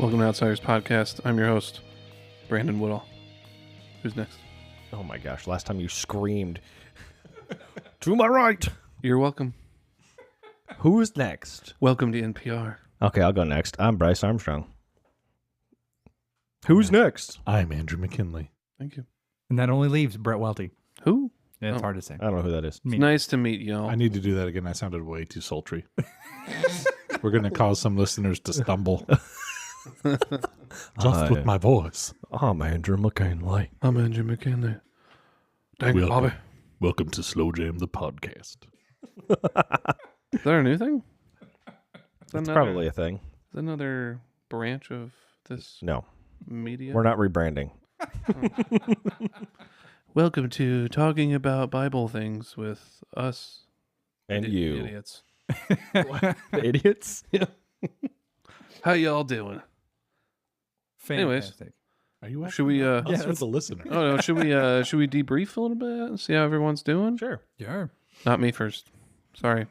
Welcome to Outsiders Podcast. I'm your host, Brandon Woodall. Who's next? Oh my gosh, last time you screamed. To my right. You're welcome. Who's next? Welcome to NPR. Okay, I'll go next. I'm Bryce Armstrong. Who's next? I'm Andrew McKinley. Thank you. And that only leaves Brett Welty. Who? Yeah, it's Oh. hard to say. I don't know who that is. Me. Nice to meet y'all. I need to do that again. I sounded way too sultry. We're going to cause some listeners to stumble. Just with my voice. I'm Andrew McKinley. I'm Andrew McKinley. Thank you, Bobby. Welcome to Slow Jam, the podcast. Is that a new thing? It's probably a thing. Is that another branch of this No, media? we're not rebranding. Welcome to Talking About Bible Things with us. And you. Idiots. Idiots? How y'all doing? Anyways. Fantastic. Are you Should we, us Yeah, or the listener? Oh no, should we debrief a little bit and see how everyone's doing? Sure. Sure. Not me first. Sorry.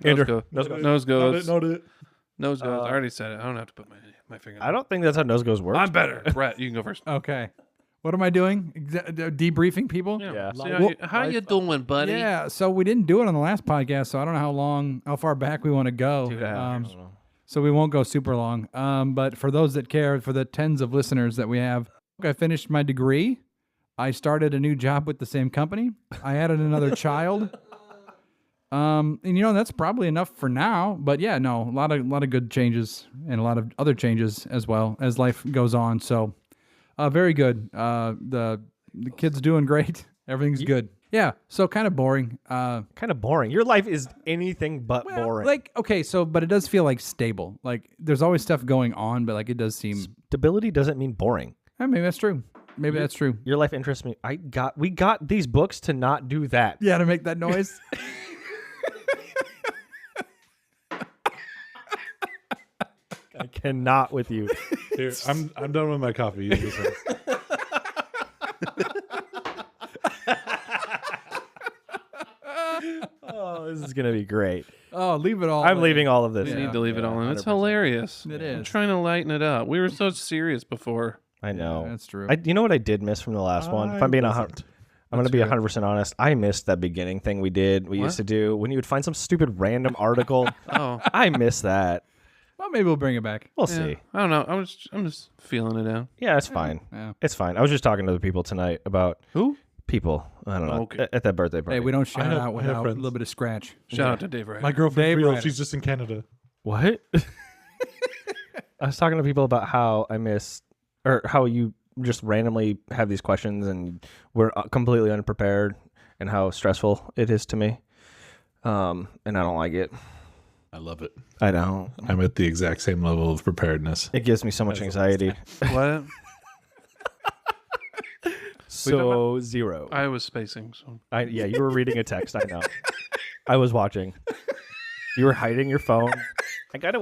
Andrew. Nose goes. Note it. Nose goes. I already said it. I don't have to put my finger. I don't think that's how nose goes works. I'm better. Brett, you can go first. Okay. What am I doing? Debriefing people? Yeah. See how you doing, buddy? Yeah, so we didn't do it on the last podcast, so I don't know how far back we want to go. 2.5 years. So we won't go super long. But for those that care, for the tens of listeners that we have, I finished my degree. I started a new job with the same company. I added another child. And that's probably enough for now. But yeah, no, a lot of good changes and a lot of other changes as well as life goes on. So very good. The kid's doing great. Everything's good. Yeah. So kind of boring. Kind of boring. Your life is anything but boring. But it does feel like stable. Like there's always stuff going on, but like it does seem. Stability doesn't mean boring. Maybe that's true. Maybe that's true. Your life interests me. We got these books to not do that. Yeah, to make that noise. I cannot with you. Here, I'm done with my coffee. You just Oh, this is gonna be great. Oh, leave it all. I'm in. leaving all of this. We in. need to leave it all in. It's 100%. hilarious. It I'm is. trying to lighten it up. We were so serious before. I know. That's true. You know what I did miss from the last one? If I'm being I'm going to be 100% honest. I missed that beginning thing we used to do when you would find some stupid random article. Oh, I miss that. Well, maybe we'll bring it back. We'll yeah. see. I don't know. I'm just feeling it out. Yeah, it's fine. Yeah. It's fine. I was just talking to the people tonight about Who? people. I don't know. Okay. At that birthday party. Hey, we don't shout have- out I have without a friends. little bit of scratch. Shout out to Dave Ryder. my girlfriend, Dave Creole, Ryder. she's just in Canada. What? I was talking to people about how I miss, or how you just randomly have these questions and we're completely unprepared, and how stressful it is to me. And I don't like it. I love it. I don't. I'm at the exact same level of preparedness. It gives me so much anxiety. What? So zero. I was spacing. So Yeah, you were reading a text. I know. I was watching. You were hiding your phone. I got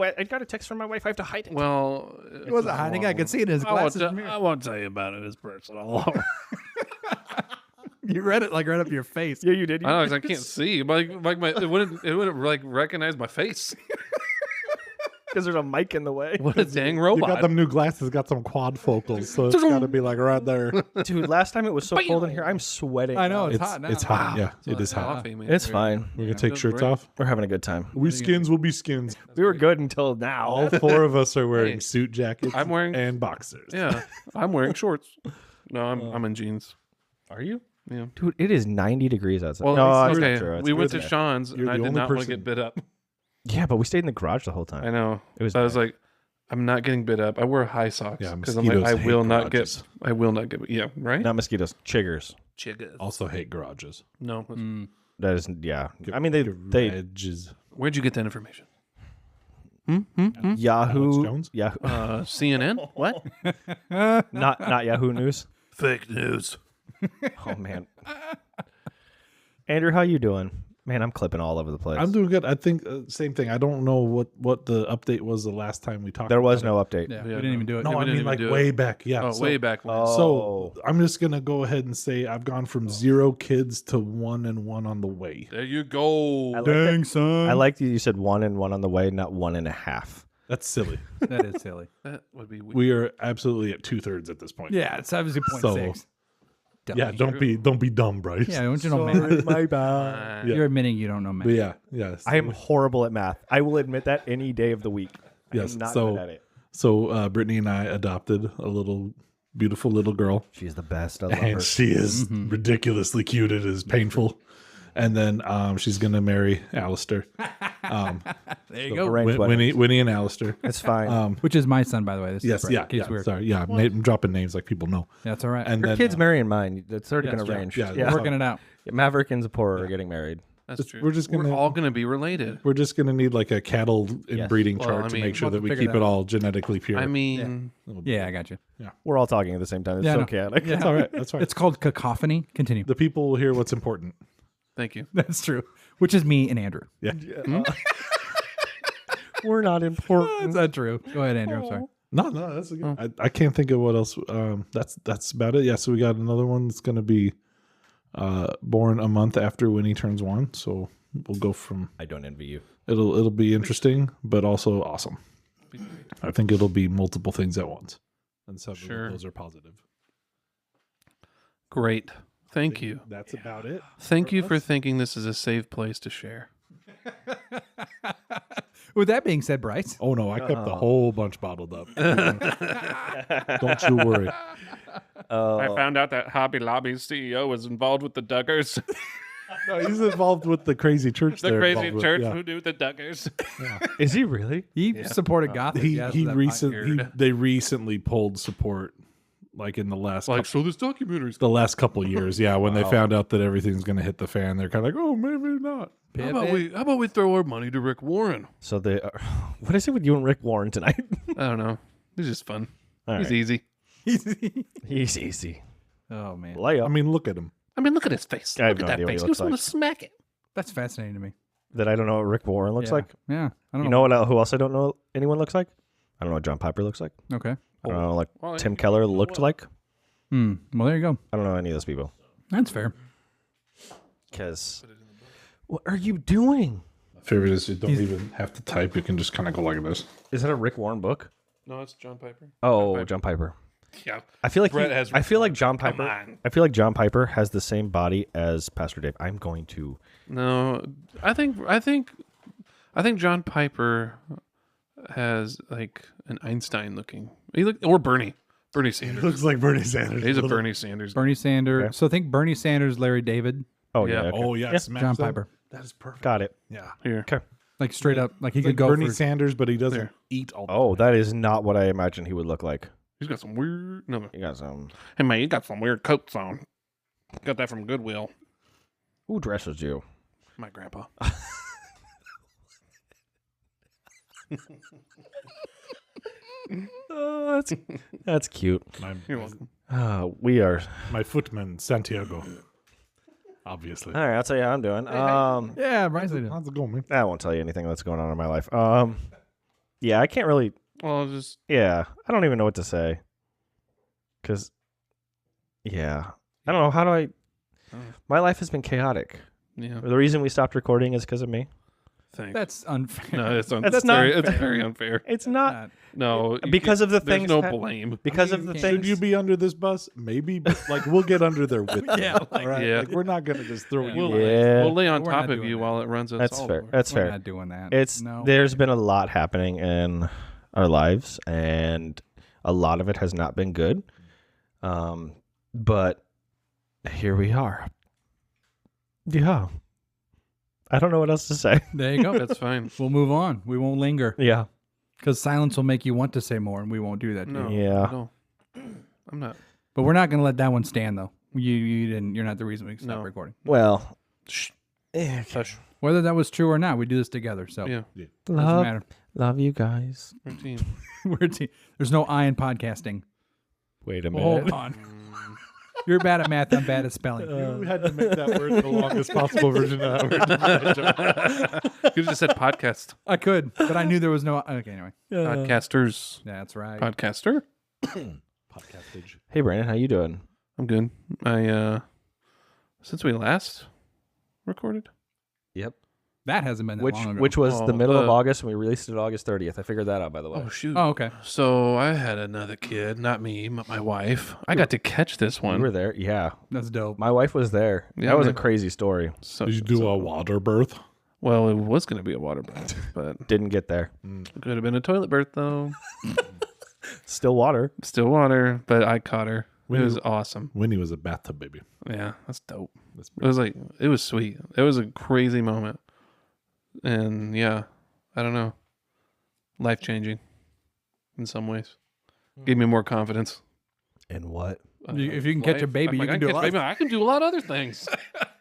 a text from my wife. I have to hide it. well, He wasn't hiding. I could see it in his glasses. I won't tell you about it. It's personal. You read it like right up your face. Yeah, you did. I know 'cause I can't see. Like my it wouldn't like recognize my face. Because there's a mic in the way. What a dang You robot! got them new glasses, got some quad focals, so it's got to be like right there. Dude, last time it was so cold in here. I'm sweating. I know. now. It's hot now. It's hot. Yeah, it is hot. Coffee, man. It's fine. We're gonna take Feels shirts great. off. We're having a good time. We skins will be skins. We were good until now. All four of us are wearing Hey, suit jackets. I'm wearing- and boxers. Yeah, I'm wearing shorts. No, I'm in jeans. Are you? Yeah. Dude, it is 90 degrees outside. Well, no, it's okay. not true. It's We went good. to Sean's, You're and the I did only not want to person- get bit up. Yeah, but we stayed in the garage the whole time. I know. It was But I was bad. like, I'm not getting bit up. I wear high socks Yeah, because I'm like, I mosquitoes will hate not garages. get. I will not get. Yeah, right. Not mosquitoes, chiggers. Chiggers. Also hate garages. No. That is, yeah. I mean, they Garages. Where'd you get that information? Yahoo, Alex Jones? Yahoo, CNN. What? not Yahoo News. Fake news. Oh man, Andrew, how you doing? Man, I'm clipping all over the place. I'm doing good. I think same thing. I don't know what the update was the last time we talked. There was about no update. Yeah, Yeah, we didn't even do it. No, we I didn't mean even like do it. way back. Yeah. Oh, so, way back when. Oh. So I'm just gonna go ahead and say I've gone from 0 kids to 1 and 1 on the way. There you go. I like Dang, son. I like that you said 1 and 1 on the way, not 1.5. That's silly. That is silly. That would be weird. We are absolutely at 2/3 at this point. Yeah, it's 17.6. Yeah, don't be dumb, Bryce. Yeah, don't you know math? my bad. Yeah. You're admitting you don't know math. But yeah, yes. I am horrible at math. I will admit that any day of the week. I Yes, am not so- good at it. So Brittany and I adopted a little beautiful little girl, She's the best. I love and she is ridiculously cute. It is painful. And then she's gonna marry Alistair. There you go. Arranged wedding. Winnie and Alistair. It's fine. Which is my son, by the way. This Yes, is yeah, in case yeah. we're Sorry, yeah. I'm dropping names like people know. That's all right. And Your then kid's marrying mine. That's already yes, been yeah, arranged. yeah, Yeah, that's working it out. Maverick and Zipporah are getting married. That's true. we're just gonna- all gonna be related. we're just gonna need like a cattle inbreeding Well, chart I to mean, make sure we'll that we figure keep that it out. all genetically pure. I mean, Yeah, I got you. We're all talking at the same time. It's Yeah, I so know. chaotic. Yeah. That's all right. That's all right. It's called cacophony. Continue. The people will hear what's important. thank you. That's true. Which is me and Andrew. Yeah. We're not important. Is that true? Go ahead, Andrew. I'm sorry. No, that's good. I can't think of what else. That's about it. Yeah. So we got another one that's gonna be born a month after Winnie turns 1. So we'll go from. I don't envy you. It'll be interesting, but also awesome. I think it'll be multiple things at once, and some Sure. of those are positive. Great. Thank you. That's about it. Thank you for thinking this is a safe place to share. With that being said, Bryce, Oh no, I kept the whole bunch bottled up. Don't you worry. I found out that Hobby Lobby's CEO was involved with the Duggars, No, he's involved with the crazy church. the they're crazy involved with. church Yeah. who do the Duggars. Is he really? he supported Gothic. He yes, he that- they recently pulled support, like in the last So this documentary's the last couple years. Yeah, when they found out that everything's gonna hit the fan, they're kind of like, oh, maybe not. how about we throw our money to Rick Warren? So they. What is it with you and Rick Warren tonight? I don't know. He's just fun. All He's right. easy. He's easy. Oh man, I Layup. mean, look at him. I mean, look at his face. I have Look no at that idea what he face. You looks just want like. to smack it. that's fascinating to me. That I don't know what Rick Warren looks Yeah. like. Yeah, I don't You know. know what? Who else I don't know anyone looks like? I don't know what John Piper looks like. Okay. I don't know like Well, Tim Keller looked like. Well, there you go. I don't know any of those people. That's fair. Because what are you doing? My favorite is you don't even have to type. You can just kind of go like this. Is that a Rick Warren book? No, it's John Piper. Oh, John Piper. Yeah. I feel like Brett has I feel like Rick John Warren. Come Piper. on. I feel like John Piper has the same body as Pastor Dave. I'm going to. No, I think John Piper has like an Einstein looking. Or Bernie Sanders. Looks like Bernie Sanders. He's a Bernie Sanders. Bernie Sanders. Okay. So think Bernie Sanders, Larry David, Oh Yeah. yeah. Okay. Oh yeah, Yeah. smash John them. Piper. That is perfect. Got it. Yeah, Here. Okay. Like straight up, like he It's could like go Bernie for. Sanders, but he doesn't There. eat all. The Oh, that is not what I imagined he would look like. He's got some weird. No, You got some. hey man, you got some weird coats on. Got that from Goodwill. Who dresses you? My grandpa. Oh, that's cute. You're welcome. We are. My footman Santiago. Obviously. All right, I'll tell you how I'm doing. Yeah, Bryce. did. How's it going, man? I won't tell you anything that's going on in my life. Yeah, I can't really. Well, just Yeah, I don't even know what to say. Cause, yeah, I don't know. How do I? Oh. My life has been chaotic. yeah. The reason we stopped recording is because of me. Thanks. That's unfair. No, it's That's not very, it's very unfair. It's not Not- No, you because of the there's things. no that- blame. because I of mean, the you things. Should you be under this bus? Maybe, but like we'll get under there with you. Yeah, all right. yeah. Like we're not gonna just throw you. We'll, away. Yeah. we'll lay on We're top not of doing you that. while it runs us That's all fair. over. That's We're fair. not doing that. It's no. there's been a lot happening in our lives, and a lot of it has not been good. But here we are. Yeah, I don't know what else to say. There you go. That's fine. We'll move on. We won't linger Yeah, because silence will make you want to say more, and we won't do that. To No. you. Yeah. No. I'm not. But we're not going to let that one stand, though. You didn't. You're not the reason we stopped No. recording. well, Shh. eh, Hush. Whether that was true or not, we do this together. So Yeah. doesn't love, matter. love you guys. Our team. We're a team. There's no I in podcasting. Wait a Hold on. You're bad at math. I'm bad at spelling. You had to make that word the longest possible version of that word. You just said podcast. I could, but I knew there was no. Okay, anyway. Podcasters. That's right. Podcaster. Podcastage. Hey Brandon, how you doing? I'm good. I since we last recorded, Yep. That hasn't been that long ago. Which was the Oh, middle of August, and we released it August 30th. I figured that out, by the way. Oh shoot. Oh, okay. So I had another kid, not me, but my wife. I got to catch this You one. were there? Yeah. That's dope. My wife was there. Yeah, that was a man. crazy story. So, Did you do a water birth? Well, it was going to be a water birth, but Didn't get there. it could have been a toilet birth though. Still water. Still water, but I caught her. When It was you- awesome. Winnie was a bathtub baby. Yeah, that's dope. That's It was sweet. It was a crazy moment. And yeah, I don't know. Life changing in some ways. Gave me more confidence. And what? If you can catch a baby, you can do a lot. I can do a lot of other things.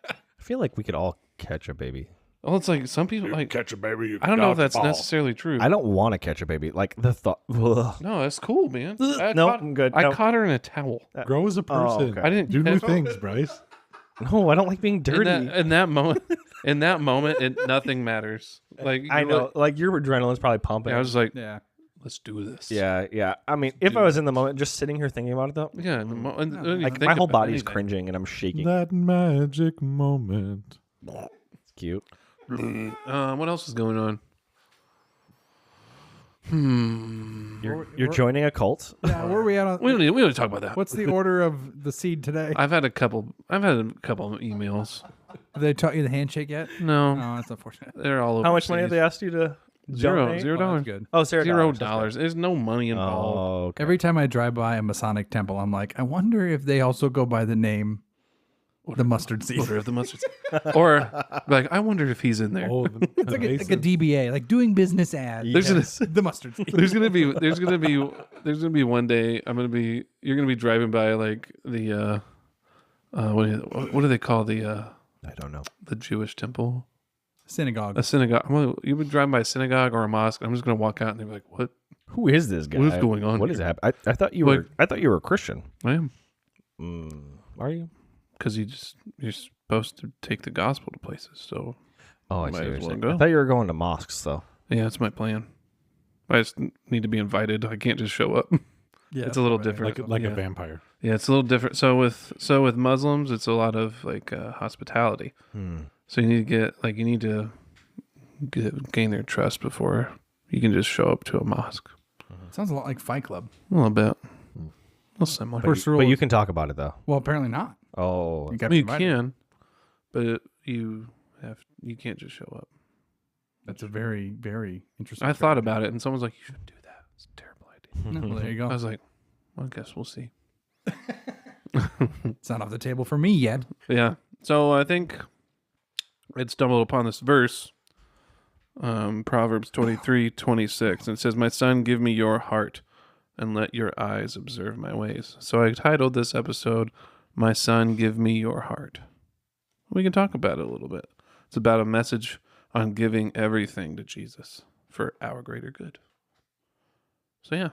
I feel like we could all catch a baby. Well, it's like some people like catch a baby. I don't know if that's necessarily true. I don't want to catch a baby. Like the thought. Ugh. No, that's cool, man. No, I'm good. I No. caught her in a towel. Grow as a person. okay. I didn't do new catch- things, Bryce. No, I don't like being dirty. In that moment, nothing matters. Like I know. Like your adrenaline's probably pumping. I was like, Yeah. let's do this. yeah. I mean, if I was in the moment, just sitting here thinking about it though, Yeah. And you like think my whole about body's anything. cringing and I'm shaking. That magic moment. It's cute. What else is going on? You're joining a cult. Yeah, where are we at on? We don't need to talk about that. What's the order of the seed today? I've had a couple emails. Have they taught you the handshake yet? No, No, that's unfortunate. they're all over. How much money have they asked you to donate? $0. Oh, that's good. Oh, $0. There's no money involved. Oh, okay. Every time I drive by a Masonic temple, I'm like, I wonder if they also go by the name, the mustard seed. Order of the mustard seed. Or like, I wonder if he's in there. Oh, It's like a DBA, like doing business ad. There's the mustard seed. There's gonna be one day you're gonna be driving by like the what do they call I don't know. the Jewish temple, Synagogue. a synagogue. You've been driving by a synagogue or a mosque. I'm just gonna walk out and they're like, what? Who is this guy? What is going on What here? is happening? I thought you Like- were. I thought you were a Christian. I am, Are you? because you're supposed to take the gospel to places. So Oh, I Might see. What as you're well saying. go. I thought you were going to mosques though. yeah, that's my plan. I just need to be invited. I can't just show up. Yeah, It's a little different. like Yeah. a vampire. Yeah, it's a little different. So with Muslims, it's a lot of like hospitality. So you need to gain their trust before you can just show up to a mosque. Sounds a lot like Fight Club. A little bit, a little similar. First rule. But you can talk about it though. well, apparently not. Oh, You I got mean, you can, but you can't just show up. That's a very, very interesting. I thought about it, and someone's like, "You shouldn't do that. It's a terrible idea." No, well, there you I go. was like, "Well, I guess we'll see." It's not off the table for me yet. Yeah. So I think I'd stumbled upon this verse, Proverbs 23:26, and it says, "My son, give me your heart, and let your eyes observe my ways." So I titled this episode, "My son, give me your heart." We can talk about it a little bit. It's about a message on giving everything to Jesus for our greater good. So yeah,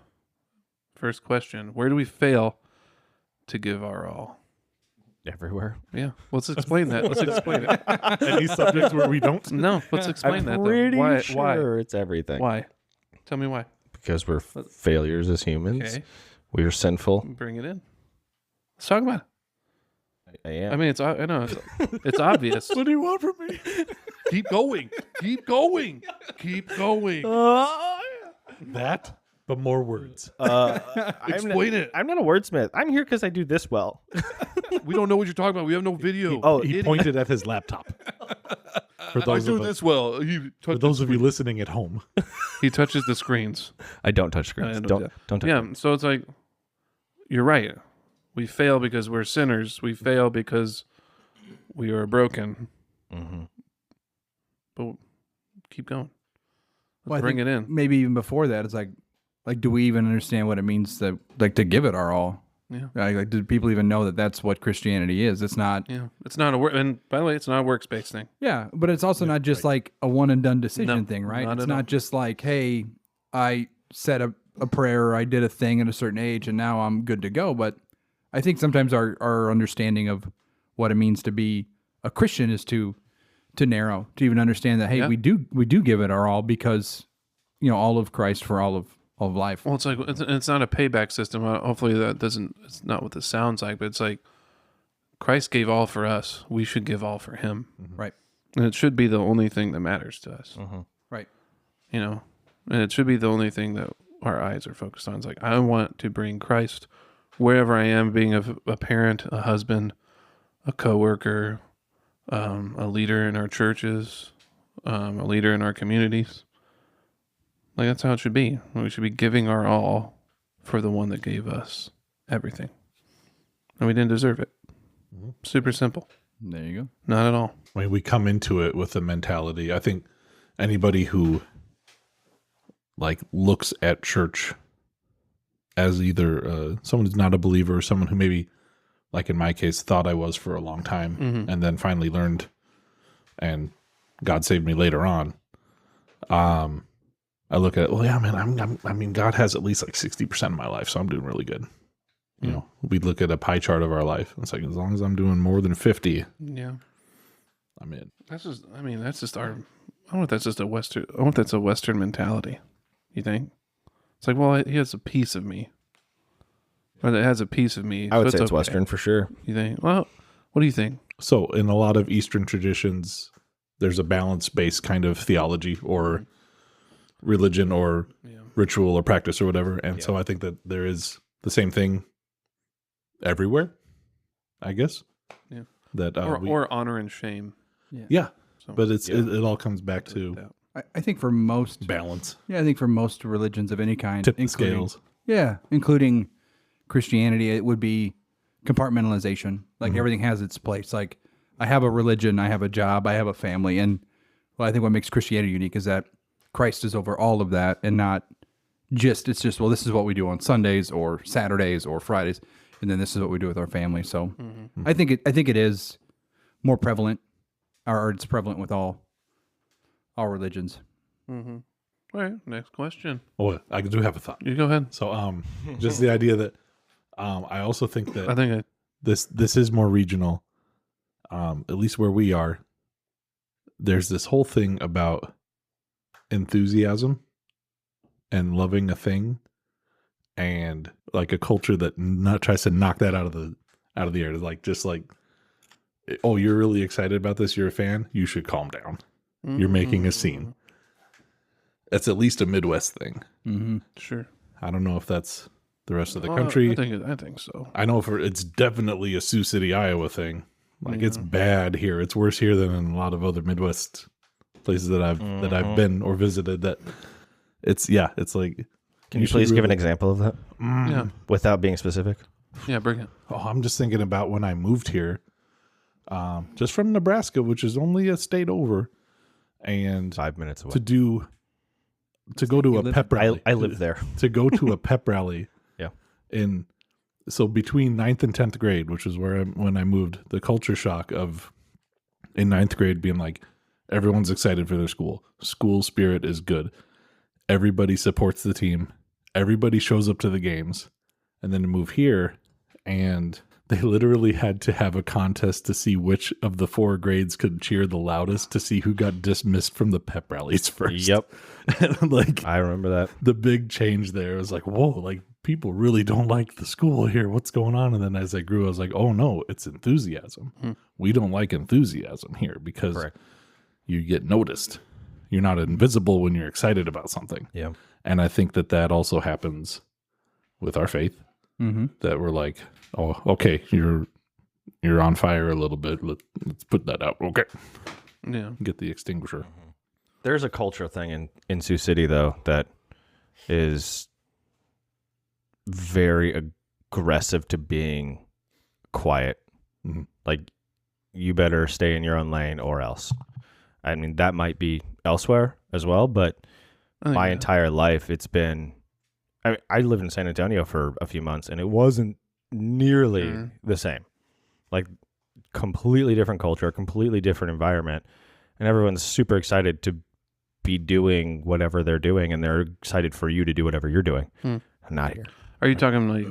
first question: where do we fail to give our all? everywhere. Yeah, let's explain that. Let's explain it. Any subjects where we don't? No, let's explain that. Pretty Though. Why? sure it's everything. Why? Tell me why. Because we're failures as humans. Okay, We are sinful. bring it in. Let's talk about it. I am. I mean, I know it's obvious. What do you want from me? Keep going. Keep going. Keep going. That, but more words. Explain it. I'm not a wordsmith. I'm here because I do this well. We don't know what you're talking about. We have no video. Oh, He pointed at his laptop. For I those do of us, this well. for those of you listening at home, He touches the screens. I don't touch screens. I Don't touch. Yeah, so it's like, you're right. We fail because we're sinners. We fail because we are broken. Mm-hmm. But keep going. Let's Well, I bring think it in. Maybe even before that, it's like, do we even understand what it means to to give it our all? Yeah. Like, do people even know that that's what Christianity is? It's not. Yeah, it's not a work. And by the way, it's not a works-based thing. Yeah, but it's also not just like a one and done decision No, thing, right? not It's at not all. just like, hey, I said a prayer, or I did a thing at a certain age, and now I'm good to go. But I think sometimes our understanding of what it means to be a Christian is too narrow to even understand that. Hey, Yeah. we do give it our all because all of Christ for all of life. Well, it's like it's not a payback system. Hopefully, that doesn't. It's not what this sounds like. But it's like Christ gave all for us. We should give all for Him. Right. And it should be the only thing that matters to us, Right. you know? And it should be the only thing that our eyes are focused on. It's like, I want to bring Christ wherever I am, being a parent, a husband, a coworker, a leader in our churches, a leader in our communities. Like, that's how it should be. We should be giving our all for the one that gave us everything. And we didn't deserve it. Super simple. There you go. Not at all. I mean, we come into it with a mentality. I think anybody who like looks at church as either someone who's not a believer or someone who maybe, like in my case, thought I was for a long time and then finally learned and God saved me later on. I look at it, well, yeah, man, I mean, God has at least like 60% of my life, so I'm doing really good. You know, we look at a pie chart of our life. And it's like, as long as I'm doing more than 50, Yeah. I'm in. That's just our, I want that's a Western mentality. You think? It's like, well, he has a piece of me. Or it has a piece of me. I would so say it's okay. Western for sure. You think? Well, what do you think? So in a lot of Eastern traditions, there's a balance-based kind of theology or religion or ritual or practice or whatever. And so I think that there is the same thing everywhere, I guess. Yeah. That Or honor and shame. yeah. So, But it all comes back to I think for most, balance. I think for most religions of any kind, Tip the including scales. Yeah, including Christianity, it would be compartmentalization. Like everything has its place. Like I have a religion, I have a job, I have a family, and well, I think what makes Christianity unique is that Christ is over all of that, and not just it's just well, this is what we do on Sundays or Saturdays or Fridays, and then this is what we do with our family. So I think it is more prevalent, or it's prevalent with all religions. Mm-hmm. All right, next question. Oh, I do have a thought. You go ahead. So just the idea that I also think that I think this is more regional. At least where we are, there's this whole thing about enthusiasm and loving a thing, and like a culture that tries to knock that out of the air. It's like just like, oh, you're really excited about this. You're a fan. You should calm down. You're making a scene. That's at least a Midwest thing. Mm-hmm. Sure. I don't know if that's the rest of the country. I think so. I know it's definitely a Sioux City, Iowa thing. Like it's bad here. It's worse here than in a lot of other Midwest places that I've been or visited. That it's like. Can you please give an example of that Yeah. without being specific? Yeah, bring it. Oh, I'm just thinking about when I moved here, just from Nebraska, which is only a state over, and 5 minutes away. to go to a pep rally. I live there. To go to a pep rally. Yeah. So between 9th and 10th grade, which is when I moved, the culture shock of in 9th grade being like, everyone's excited for their school. School spirit is good. Everybody supports the team. Everybody shows up to the games. And then to move here, and they literally had to have a contest to see which of the 4 grades could cheer the loudest to see who got dismissed from the pep rallies first. Yep. And like I remember that. the big change there was like, whoa, like people really don't like the school here. What's going on? And then as I grew, I was like, oh no, it's enthusiasm. We don't like enthusiasm here because Correct. you get noticed. You're not invisible when you're excited about something. Yeah. And I think that also happens with our faith. Mm-hmm. That we're like, oh, okay, you're on fire a little bit. Let's put that out. Okay, Yeah. get the extinguisher. There's a culture thing in Sioux City, though, that is very aggressive to being quiet. Mhm. Like, you better stay in your own lane or else. I mean, that might be elsewhere as well, but I think my that- entire life, it's been... I lived in San Antonio for a few months, and it wasn't nearly the same. Like, completely different culture, completely different environment, and everyone's super excited to be doing whatever they're doing, and they're excited for you to do whatever you're doing. Not here. Are you talking like,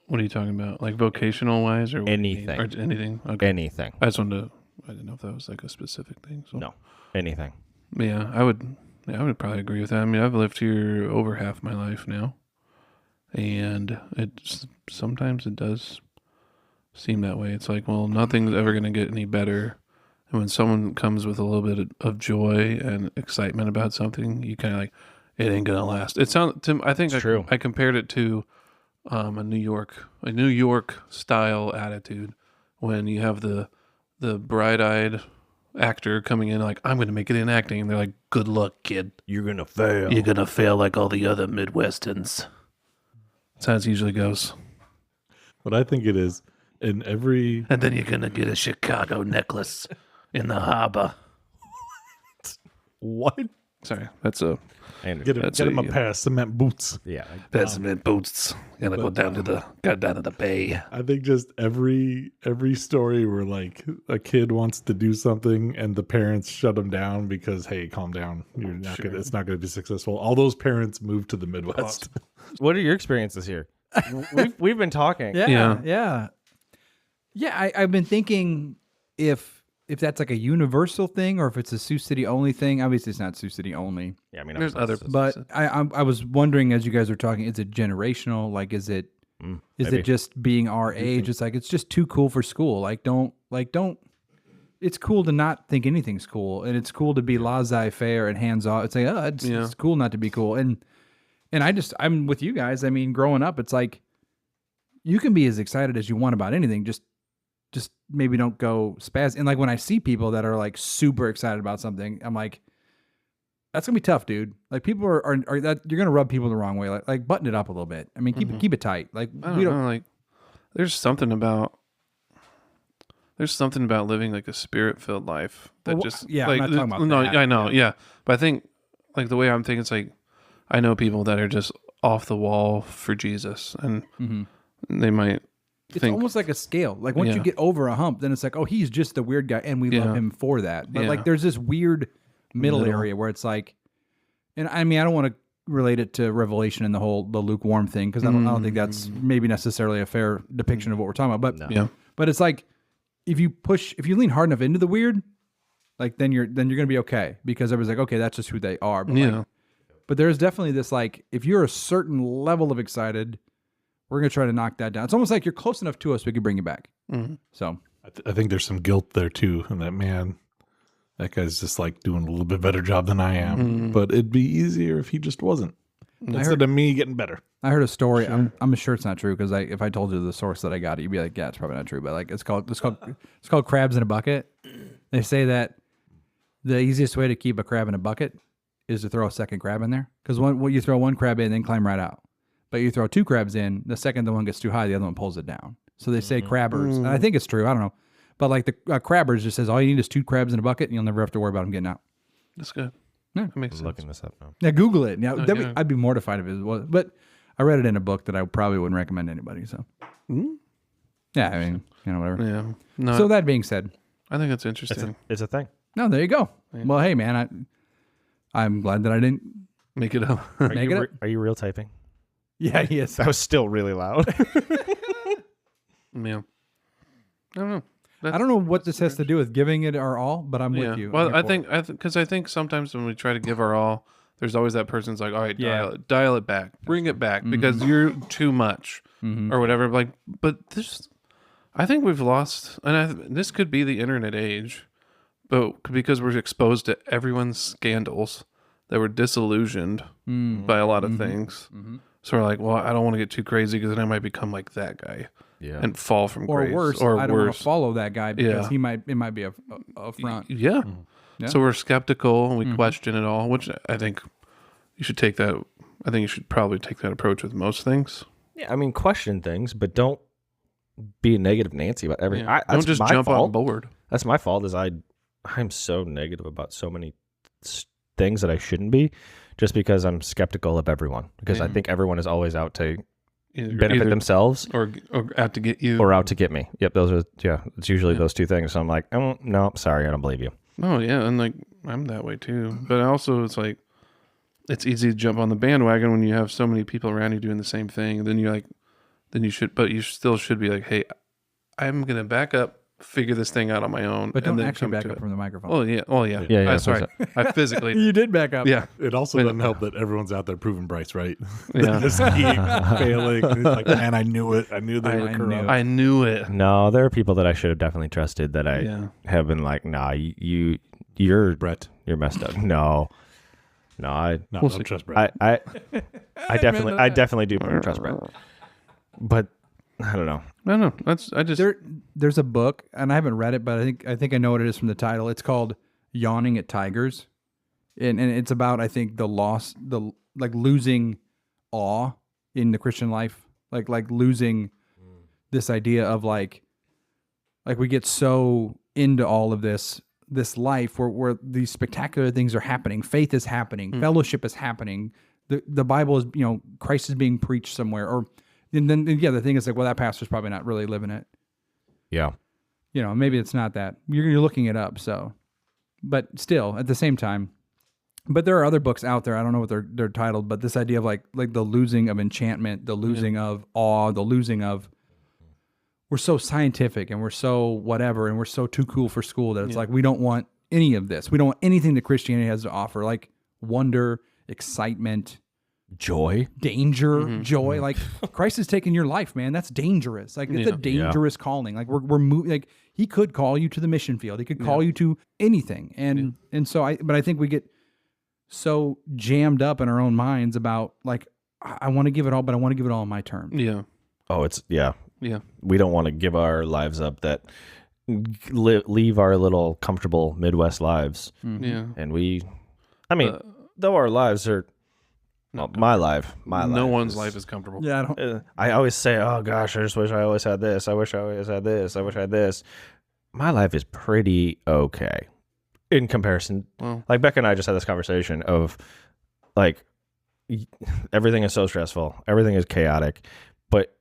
what are you talking about? Like vocational wise or Anything. Or anything? Okay. Anything. I didn't know if that was like a specific thing. So. No. Anything. Yeah, I would probably agree with that. I mean, I've lived here over half my life now. And sometimes it does seem that way. It's like, well, nothing's ever going to get any better And when someone comes with a little bit of joy and excitement about something, you kind of like, it ain't gonna last. It sounds. I think true. I compared it to a New York style attitude when you have the bright-eyed actor coming in like, I'm gonna make it in acting, and they're like, good luck, kid. You're gonna fail. You're gonna fail like all the other Midwesterners. That's how it usually goes. What I think it is, in every And then you're gonna get a Chicago necklace in the harbor. what? Sorry, that's a And Get him, That's get him a- a pair of cement boots. yeah, cement boots. Gotta go down to the bay. I think just every story where like a kid wants to do something and the parents shut them down because, hey, calm down, you're not Sure. gonna, it's not going to be successful. All those parents move to the Midwest. what are your experiences here? we've been talking. Yeah. I've been thinking if that's like a universal thing or if it's a Sioux City only thing. Obviously, it's not Sioux City only. Yeah, I mean, There's other, But I was wondering as you guys were talking, is it generational? Like, is it maybe. it just being our age? It's like it's just too cool for school. Like don't. It's cool to not think anything's cool, and it's cool to be laissez-faire and hands off. It's like it's cool not to be cool, and I'm with you guys. I mean, growing up, it's like you can be as excited as you want about anything. Just maybe don't go spaz. And like when I see people that are like super excited about something, I'm like, that's gonna be tough, dude. Like people are that you're gonna rub people the wrong way. Like button it up a little bit. I mean, keep it tight. Like I don't know, like there's something about living like a spirit-filled life that Well, just yeah, I'm like not talking about no, that. I know, yeah. But I think like the way I'm thinking, it's like I know people that are just off the wall for Jesus, and they might it's think almost like a scale. Like once you Yeah. get over a hump, then it's like, oh, he's just the weird guy, and we love Yeah. him for that. But Yeah. like, there's this weird middle area where it's like, and I mean, I don't want to relate it to Revelation and the lukewarm thing because I don't think that's maybe necessarily a fair depiction of what we're talking about. But yeah, but it's like if you lean hard enough into the weird, like then you're gonna be okay because everybody's like, okay, that's just who they are. But yeah. like, but there's definitely this like if you're a certain level of excited, we're gonna try to knock that down. It's almost like you're close enough to us, we could bring you back. So I think there's some guilt there too, and that guy's just like doing a little bit better job than I am. But it'd be easier if he just wasn't. Instead of me getting better. I heard a story. I'm sure it's not true because if I told you the source that I got it, you'd be like, yeah, it's probably not true. But like it's called crabs in a bucket. They say that the easiest way to keep a crab in a bucket is to throw a second crab in there because you throw one crab in, then climb right out. But you throw two crabs in, the second the one gets too high, the other one pulls it down. So they say crabbers, and I think it's true. I don't know, but like the crabbers just says all you need is two crabs in a bucket, and you'll never have to worry about them getting out. That's good. Yeah. That makes I'm sense. looking this up now. Now Google it. Now yeah. I'd be mortified if it was, but I read it in a book that I probably wouldn't recommend to anybody. So yeah, I mean, whatever. Yeah. No, So that being said, I think that's interesting. It's a thing. no, there you go. Well, hey man, I'm glad that I didn't. Make it up. Make it up. Are you real typing? Yeah, yes. That was still really loud. Yeah. I don't know. I don't know what this has to do with giving it our all, but I'm Yeah. with you. Well, I'm I here for think because I think sometimes when we try to give our all, there's always that person's like, all right, Yeah. dial it back, bring it back because you're too much or whatever. Like, but this, I think we've lost, and this could be the internet age, but because we're exposed to everyone's scandals, that we're disillusioned by a lot of things. So we're like, well, I don't want to get too crazy because then I might become like that guy Yeah. and fall from or grace. worse. Or I don't want worse. to follow that guy because Yeah. it might be a front. Yeah. Yeah. So we're skeptical and we question it all, which I think you should take that. I think you should probably take that approach with most things. Yeah, I mean, question things, but don't be a negative Nancy about everything. Yeah. That's Don't just my jump fault. on board. That's my fault. I'm so negative about so many things that I shouldn't be, just because I'm skeptical of everyone. Because I think everyone is always out to benefit themselves or out to get you. or out to get me. Yep, those are It's usually those two things. So I'm like, oh, no, sorry, I don't believe you. Oh yeah, and like I'm that way too. But also, it's like it's easy to jump on the bandwagon when you have so many people around you doing the same thing. Then you're like, but you still should be like, hey, I'm gonna back up figure this thing out on my own. But and don't then actually come back to up it. from the microphone. Oh yeah. Oh yeah. Yeah, Sorry. I physically. You did back up. Yeah. It also Wait, doesn't help that everyone's out there proving Bryce right. Yeah. Just keep failing. It's like, man, I knew it. I knew they were I corrupt. knew I knew it. No, there are people that I should have definitely trusted that I Yeah. have been like, nah, you're Brett. you're messed up. No, I No, We'll don't see. trust Brett. I definitely do trust Brett. But I don't know. No. I just. There's a book, and I haven't read it, but I think I know what it is from the title. It's called "Yawning at Tigers," and it's about, I think, the loss, like losing awe in the Christian life, like losing this idea of like we get so into all of this life where these spectacular things are happening, faith is happening, fellowship is happening, the Bible is, Christ is being preached somewhere, and then the thing is like, well, that pastor's probably not really living it. Yeah. Maybe it's not that. You're looking it up, so. But still, at the same time, but there are other books out there. I don't know what they're titled, but this idea of like the losing of enchantment, the losing of awe, the losing of, we're so scientific and we're so whatever and we're so too cool for school that it's like we don't want any of this. We don't want anything that Christianity has to offer, like wonder, excitement, Joy. danger, joy. Like Christ is taking your life, man. That's dangerous. Like it's a dangerous calling. Like we're moving. Like he could call you to the mission field. He could call you to anything. And so I think we get so jammed up in our own minds about like, I want to give it all, but I want to give it all on my terms. Yeah. Oh, it's yeah. Yeah. We don't want to give our lives up that leave our little comfortable Midwest lives. Yeah. And though our lives are my life. No one's life is comfortable. Yeah, I don't. I always say, oh gosh, I just wish I always had this. I wish I always had this. I wish I had this. My life is pretty okay in comparison. Well, Like Becca and I just had this conversation of like everything is so stressful. Everything is chaotic, but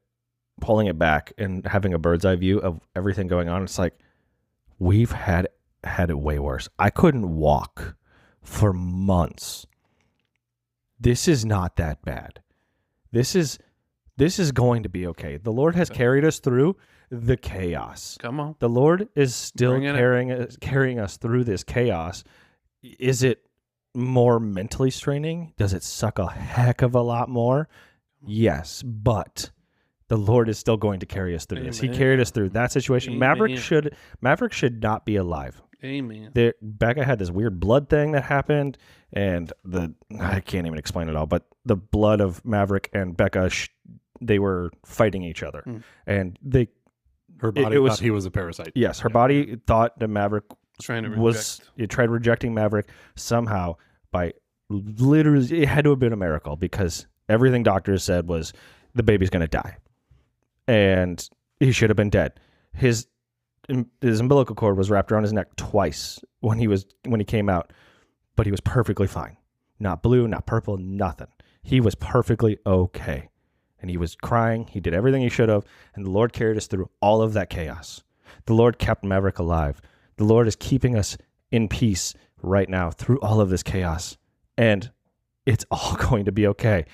pulling it back and having a bird's eye view of everything going on, it's like we've had it way worse. I couldn't walk for months. This is not that bad. This is going to be okay. The Lord has carried us through the chaos. come on. The Lord is still Bring it carrying us through this chaos. Is it more mentally straining? Does it suck a heck of a lot more? Yes, but the Lord is still going to carry us through this. He Amen. carried us through that situation. Amen. Maverick should not be alive. Amen. Becca had this weird blood thing that happened, and I can't even explain it all, but the blood of Maverick and Becca, they were fighting each other, and Her body it was- thought he was a parasite. yes, her body thought that Maverick Trying to was reject. it tried rejecting Maverick somehow by literally, it had to have been a miracle because everything doctors said was the baby's going to die, and he should have been dead. His umbilical cord was wrapped around his neck twice when he came out, but he was perfectly fine. Not blue, not purple, nothing. He was perfectly okay. And he was crying. He did everything he should have. And the Lord carried us through all of that chaos. The Lord kept Maverick alive. The Lord is keeping us in peace right now through all of this chaos. And it's all going to be okay.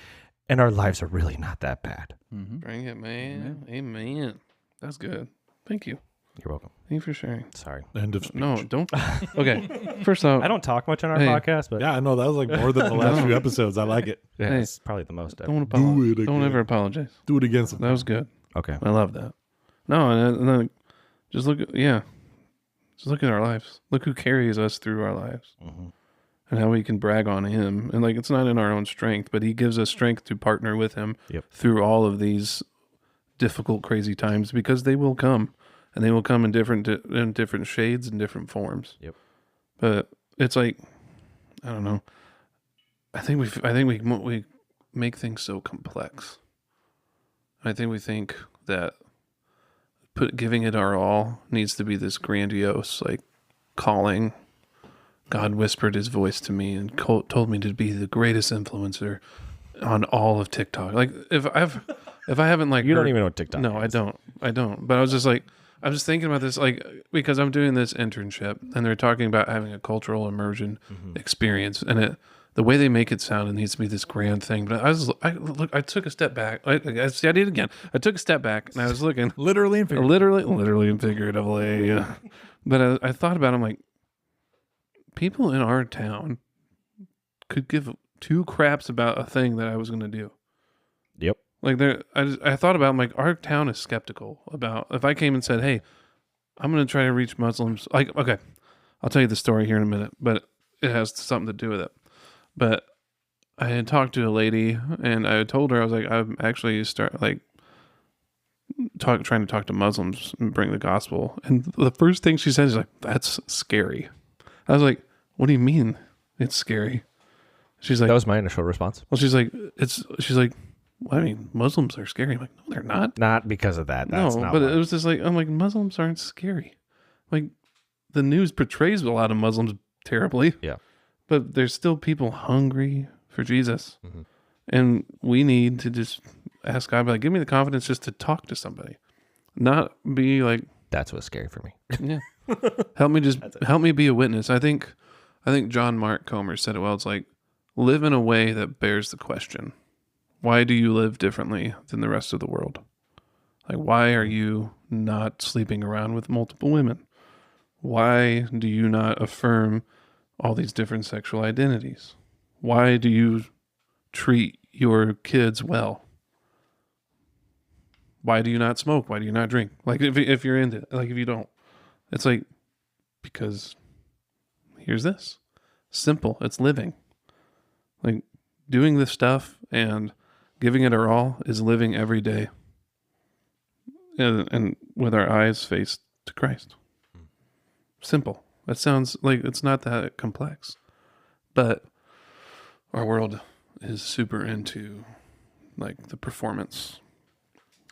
And our lives are really not that bad. Bring it, man. Amen. That's good. Thank you. You're welcome. Thank you for sharing. Sorry. End of speech. No, don't. Okay. First off, I don't talk much on our Hey. podcast, but Yeah, I know. That was like more than the last few episodes. I like it. yeah, Hey. it's probably the most. don't Do apologize. it Don't again. ever apologize. Do it again. That was good. Okay. I love that. No, and then just look at just look at our lives. Look who carries us through our lives, and how we can brag on Him. And like, it's not in our own strength, but He gives us strength to partner with Him through all of these difficult, crazy times, because they will come, and they will come in different shades and different forms. Yep. But it's like, I don't know. I think we make things so complex. I think we think that giving it our all needs to be this grandiose, like, calling. God whispered His voice to me and told me to be the greatest influencer on all of TikTok. Like, if I haven't like You don't even know what TikTok No, is. I don't. But I was just like, I was thinking about this, like, because I'm doing this internship and they're talking about having a cultural immersion experience, and the way they make it sound, it needs to be this grand thing. But I took a step back. I did it again. I took a step back and I was looking Literally and figuratively. literally and figuratively. Yeah. But I thought about it, I'm like, people in our town could give two craps about a thing that I was going to do. Yep. Like I thought about, I'm like, our town is skeptical about if I came and said, hey, I'm going to try to reach Muslims. Like, okay, I'll tell you the story here in a minute, but it has something to do with it. But I had talked to a lady and I had told her, I was like, I'm actually trying to talk to Muslims and bring the gospel. And the first thing she said is like, that's scary. I was like, what do you mean it's scary? She's like, That was my initial response. well, she's like, well, I mean, Muslims are scary. I'm like, no, they're not. Not because of that. That's No, not but why. it was just like, I'm like, Muslims aren't scary. Like, the news portrays a lot of Muslims terribly. Yeah. But there's still people hungry for Jesus. Mhm. And we need to just ask God, like, give me the confidence just to talk to somebody. Not be like, That's what's scary for me. yeah. help me be a witness. I think John Mark Comer said it well. It's like, live in a way that bears the question. Why do you live differently than the rest of the world? Like, why are you not sleeping around with multiple women? Why do you not affirm all these different sexual identities? Why do you treat your kids well? Why do you not smoke? Why do you not drink? Like, if you're into it, like if you don't, it's like, because here's this. Simple. It's living. Like, doing this stuff and giving it our all is living every day. And with our eyes faced to Christ. Simple. That sounds like it's not that complex. But our world is super into like the performance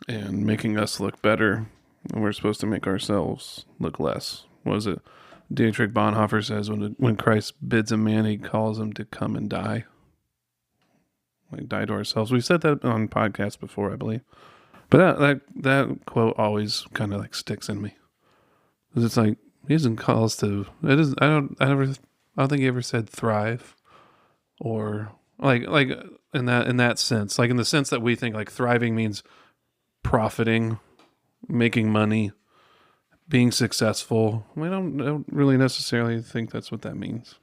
and making us look better. And we're supposed to make ourselves look less. What is it? Dietrich Bonhoeffer says when Christ bids a man, he calls him to come and die. Like, die to ourselves. We've said that on podcasts before, I believe. But that quote always kind of like sticks in me. Because it's like, he doesn't call us to, it is, I don't think he ever said thrive or like in that sense, like in the sense that we think like thriving means profiting, making money, being successful. I don't really necessarily think that's what that means.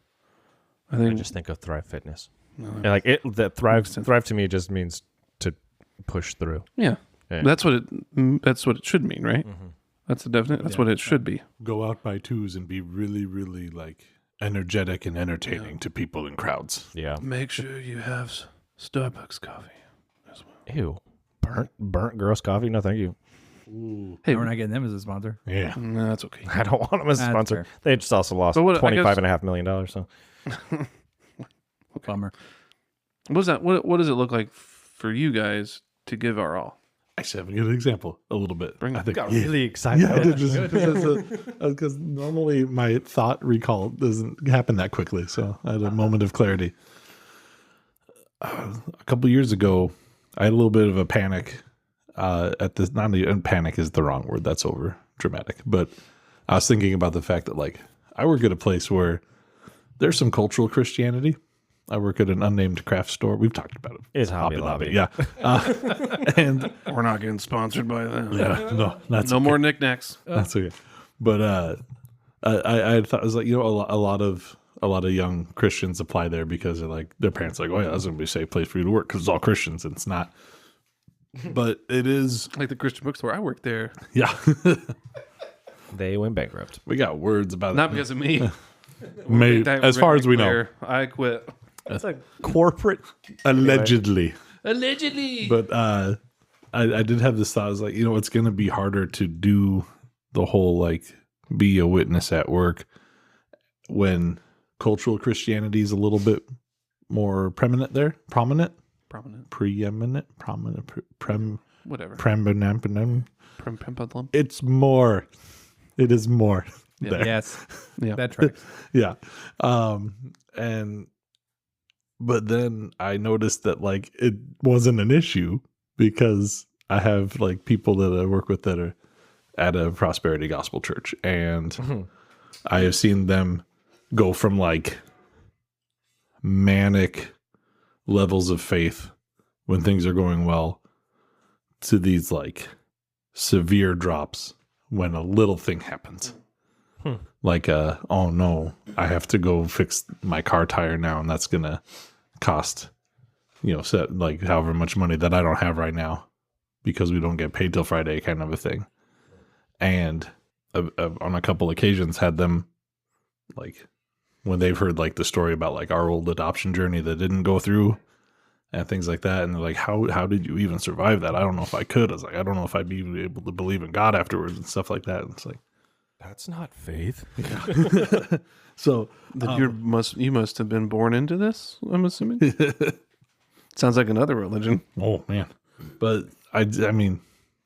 I I think just think of Thrive Fitness. no, And like that Thrive Makes sense. Thrive to me just means to push through. yeah, Yeah. that's what it should mean, right? Mm-hmm. That's the definite. That's what it should be. Go out by twos and be really, really like energetic and entertaining to people in crowds. Yeah. Make sure you have Starbucks coffee as well. Ew. Burnt gross coffee? No, thank you. Hey, We're not getting them as a sponsor. Yeah. no, that's okay. I don't want them as a That's sponsor. fair. They just also lost But what- I guess- $25.5 million. So Bummer. What does that? What does it look like for you guys to give our all? Actually, have a good example a little bit. Bring it. I think, got yeah. really excited. Yeah, I did just because normally my thought recall doesn't happen that quickly. So I had a moment of clarity. A couple years ago, I had a little bit of a panic. At this, not even panic is the wrong word. That's over dramatic. But I was thinking about the fact that like I work at a place where there's some cultural Christianity. I work at an unnamed craft store. We've talked about it. It's Hobby Lobby. Yeah, and We're not getting sponsored by them. yeah, no, that's No more knickknacks. That's okay. But I thought it was like, you know, a lot of young Christians apply there because they're like their parents are like, oh yeah, that's gonna be a safe place for you to work because it's all Christians and it's not. But it is, Like the Christian bookstore. I worked there. yeah. They went bankrupt. We got words about Not it. because of me. As far as we know, I quit. That's a corporate. allegedly. Allegedly. But I did have this thought. I was like, you know, it's going to be harder to do the whole like be a witness at work when cultural Christianity is a little bit more prominent there. Prominent. Whatever. Preeminent. Prem. It's more. It is more there. Yes. Yeah. That tracks. Yeah. But then I noticed that like it wasn't an issue because I have like people that I work with that are at a prosperity gospel church, and I have seen them go from like manic levels of faith when things are going well to these like severe drops when a little thing happens. Like, oh no, I have to go fix my car tire now, and that's going to cost, set like however much money that I don't have right now because we don't get paid till Friday, kind of a thing. And on a couple occasions had them like when they've heard like the story about like our old adoption journey that didn't go through and things like that. And they're like, how did you even survive that? I don't know if I could. I was like, I don't know if I'd be able to believe in God afterwards and stuff like that. And it's like, That's not faith. so You must have been born into this, I'm assuming. Sounds like another religion. oh man, but I mean,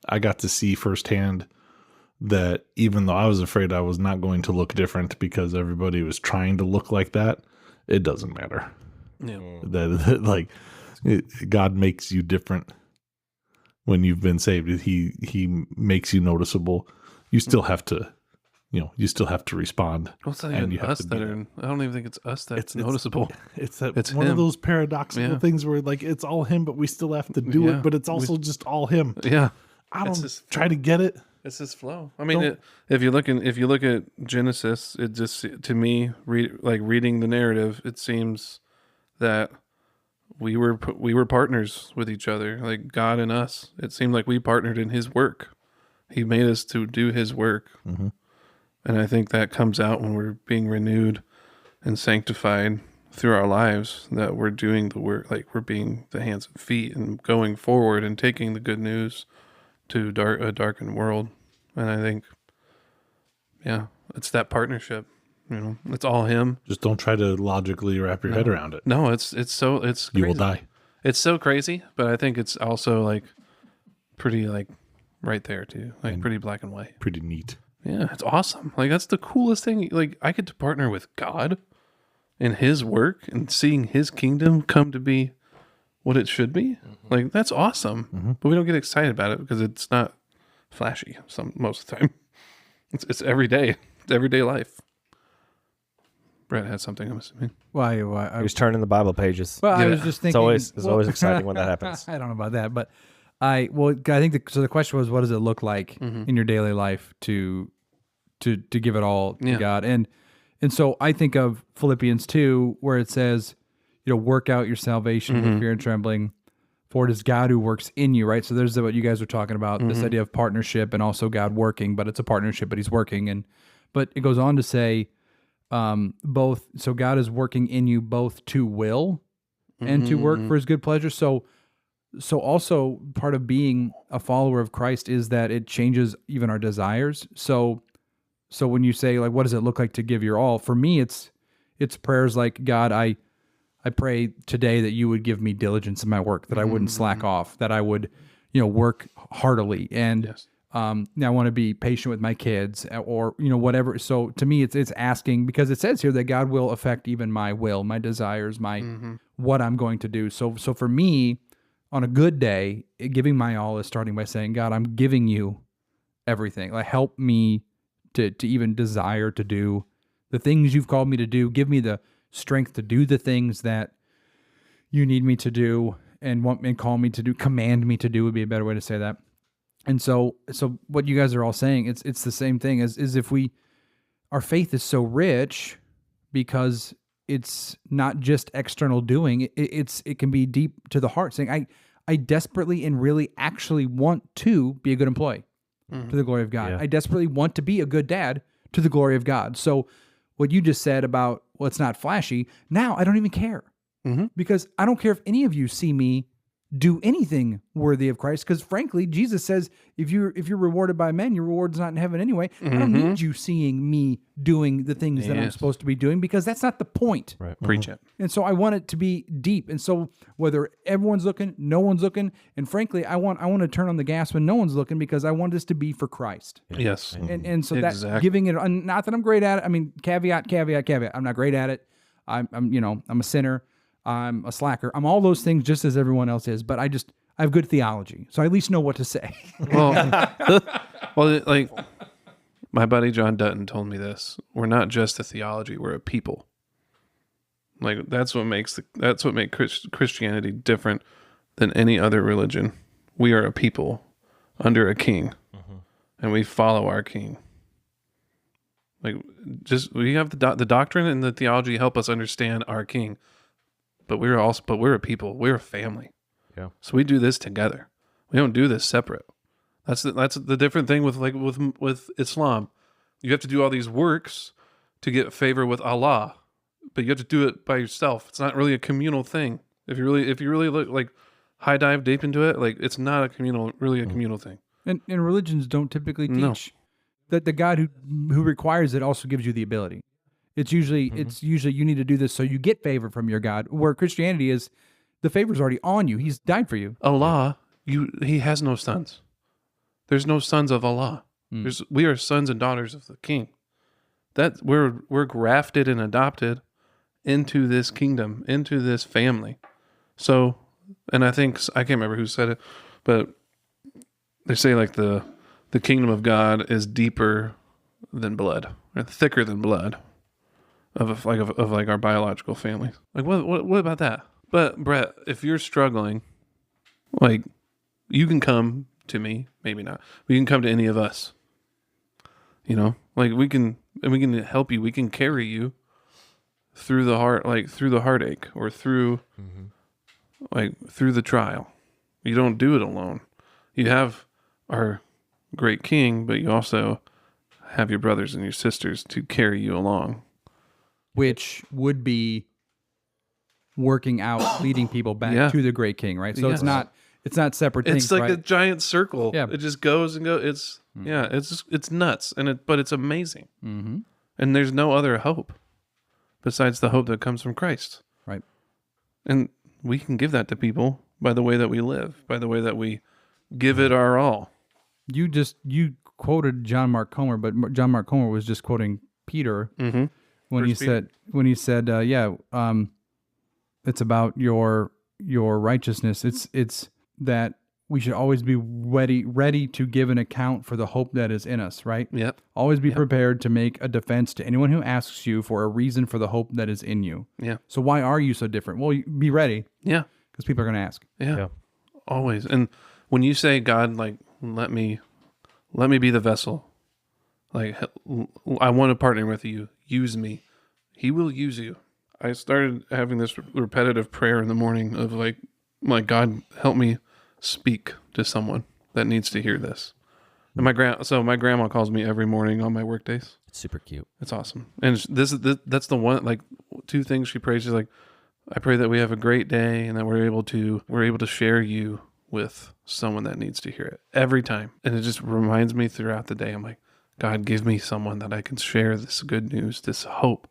I got to see firsthand that even though I was afraid I was not going to look different because everybody was trying to look like that, it doesn't matter. Yeah. That like God makes you different when you've been saved. He makes you noticeable. You still have to, you still have to respond. Well, it's not And even you have us to be that are. I don't even think it's us that's It's- noticeable. It's that It's one of him. those paradoxical Yeah. things where like it's all him, but we still have to do Yeah. it. But it's also just all him. Yeah, I It's don't just- try to get it. it's his flow. I mean, Don't- if you look at Genesis, it just to me, reading the narrative, it seems that we were partners with each other, like God and us. It seemed like we partnered in His work. He made us to do His work. Mhm. And I think that comes out when we're being renewed and sanctified through our lives, that we're doing the work, like we're being the hands and feet and going forward and taking the good news to a darkened world. And I think, yeah, it's that partnership. It's all him. Just don't try to logically wrap your head around it. No, it's crazy. You will die. It's so crazy, but I think it's also like pretty like right there too, like And- pretty black and white. Pretty neat. Yeah, it's awesome. Like that's the coolest thing. Like I get to partner with God in His work and seeing His kingdom come to be what it should be. Like that's awesome. But we don't get excited about it because it's not flashy. Most of the time, it's every day. It's everyday life. Brett had something. I'm assuming. Why? He was turning the Bible pages. Well, I Yeah. was just thinking. It's always exciting when that happens. I don't know about that, but I think the question was, what does it look like in your daily life to give it all to Yeah. God? And so I think of Philippians 2, where it says, work out your salvation with fear and trembling, for it is God who works in you, right? So there's what you guys are talking about, this idea of partnership and also God working, but it's a partnership, but He's working. But it goes on to say, both, so God is working in you both to will and to work for His good pleasure. So also part of being a follower of Christ is that it changes even our desires. So when you say like, what does it look like to give your all? For me, it's prayers like, God, I pray today that you would give me diligence in my work, that I wouldn't slack off, that I would, work heartily. And Yes. I want to be patient with my kids or, whatever. So to me, it's asking, because it says here that God will affect even my will, my desires, my, what I'm going to do. So for me, on a good day, giving my all is starting by saying, God, I'm giving you everything. Like, help me to even desire to do the things you've called me to do. Give me the strength to do the things that you need me to do and call me to do, command me to do would be a better way to say that. And so what you guys are all saying, it's the same thing as if our faith is so rich because it's not just external doing. It can be deep to the heart, saying, I desperately and really actually want to be a good employee to the glory of God. Yeah. I desperately want to be a good dad to the glory of God. So what you just said about, well, it's not flashy, now I don't even care. Because I don't care if any of you see me do anything worthy of Christ, because frankly, Jesus says, if you're rewarded by men, your reward's not in heaven anyway. I don't need you seeing me doing the things that I'm Yes. supposed to be doing, because that's not the point. Right. Preach it. And so I want it to be deep. And so whether everyone's looking, no one's looking, and frankly, I want to turn on the gas when no one's looking, because I want this to be for Christ. Yes. And so that's Exactly. giving it, not that I'm great at it. I mean, caveat. I'm not great at it. I'm a sinner. I'm a slacker. I'm all those things just as everyone else is, but I have good theology. So I at least know what to say. Well, like my buddy John Dutton told me this. We're not just a theology, we're a people. Like that's what makes Christianity different than any other religion. We are a people under a king, and we follow our king. Like, just we have the doctrine and the theology help us understand our king, but we're a people. We're a family. Yeah. So we do this together. We don't do this separate. That's the different thing with Islam. You have to do all these works to get favor with Allah, but you have to do it by yourself. It's not really a communal thing. If you really look like high dive deep into it, like it's not a communal thing. And religions don't typically No. teach that the God who requires it also gives you the ability. It's usually you need to do this so you get favor from your God. Where Christianity is, the favor's already on you. He's died for you. Allah, he has no sons. There's no sons of Allah. We are sons and daughters of the King. That we're grafted and adopted into this kingdom, into this family. So, and I can't remember who said it, but they say like the kingdom of God is deeper than blood, or thicker than blood of our biological families. Like what about that? But Brett, if you're struggling, like you can come to me, maybe not. We can come to any of us. You know, like we can help you. We can carry you through the heartache or through through the trial. You don't do it alone. You have our great King, but you also have your brothers and your sisters to carry you along. Which would be working out, leading people back to the great King, right? So Yes. it's not separate things. It's like right? a giant circle. Yeah. It just goes and goes. It's nuts, but it's amazing. Mm-hmm. And there's no other hope besides the hope that comes from Christ. Right. And we can give that to people by the way that we live, by the way that we give it our all. You quoted John Mark Comer, but John Mark Comer was just quoting Peter when he said it's about your righteousness. It's that we should always be ready to give an account for the hope that is in us, right? Yep. Always be prepared to make a defense to anyone who asks you for a reason for the hope that is in you. Yeah. So why are you so different? Well, be ready Yeah. because people are going to ask. Yeah. Always. And when you say, God, like, let me be the vessel. Like, I want to partner with you. Use me. He will use you. I started having this repetitive prayer in the morning of like, my God, help me speak to someone that needs to hear this. And my grandma calls me every morning on my work days. It's super cute. It's awesome. And that's the one, like, two things she prays. She's like, I pray that we have a great day and that we're able to share you with someone that needs to hear it every time. And it just reminds me throughout the day. I'm like, God, give me someone that I can share this good news, this hope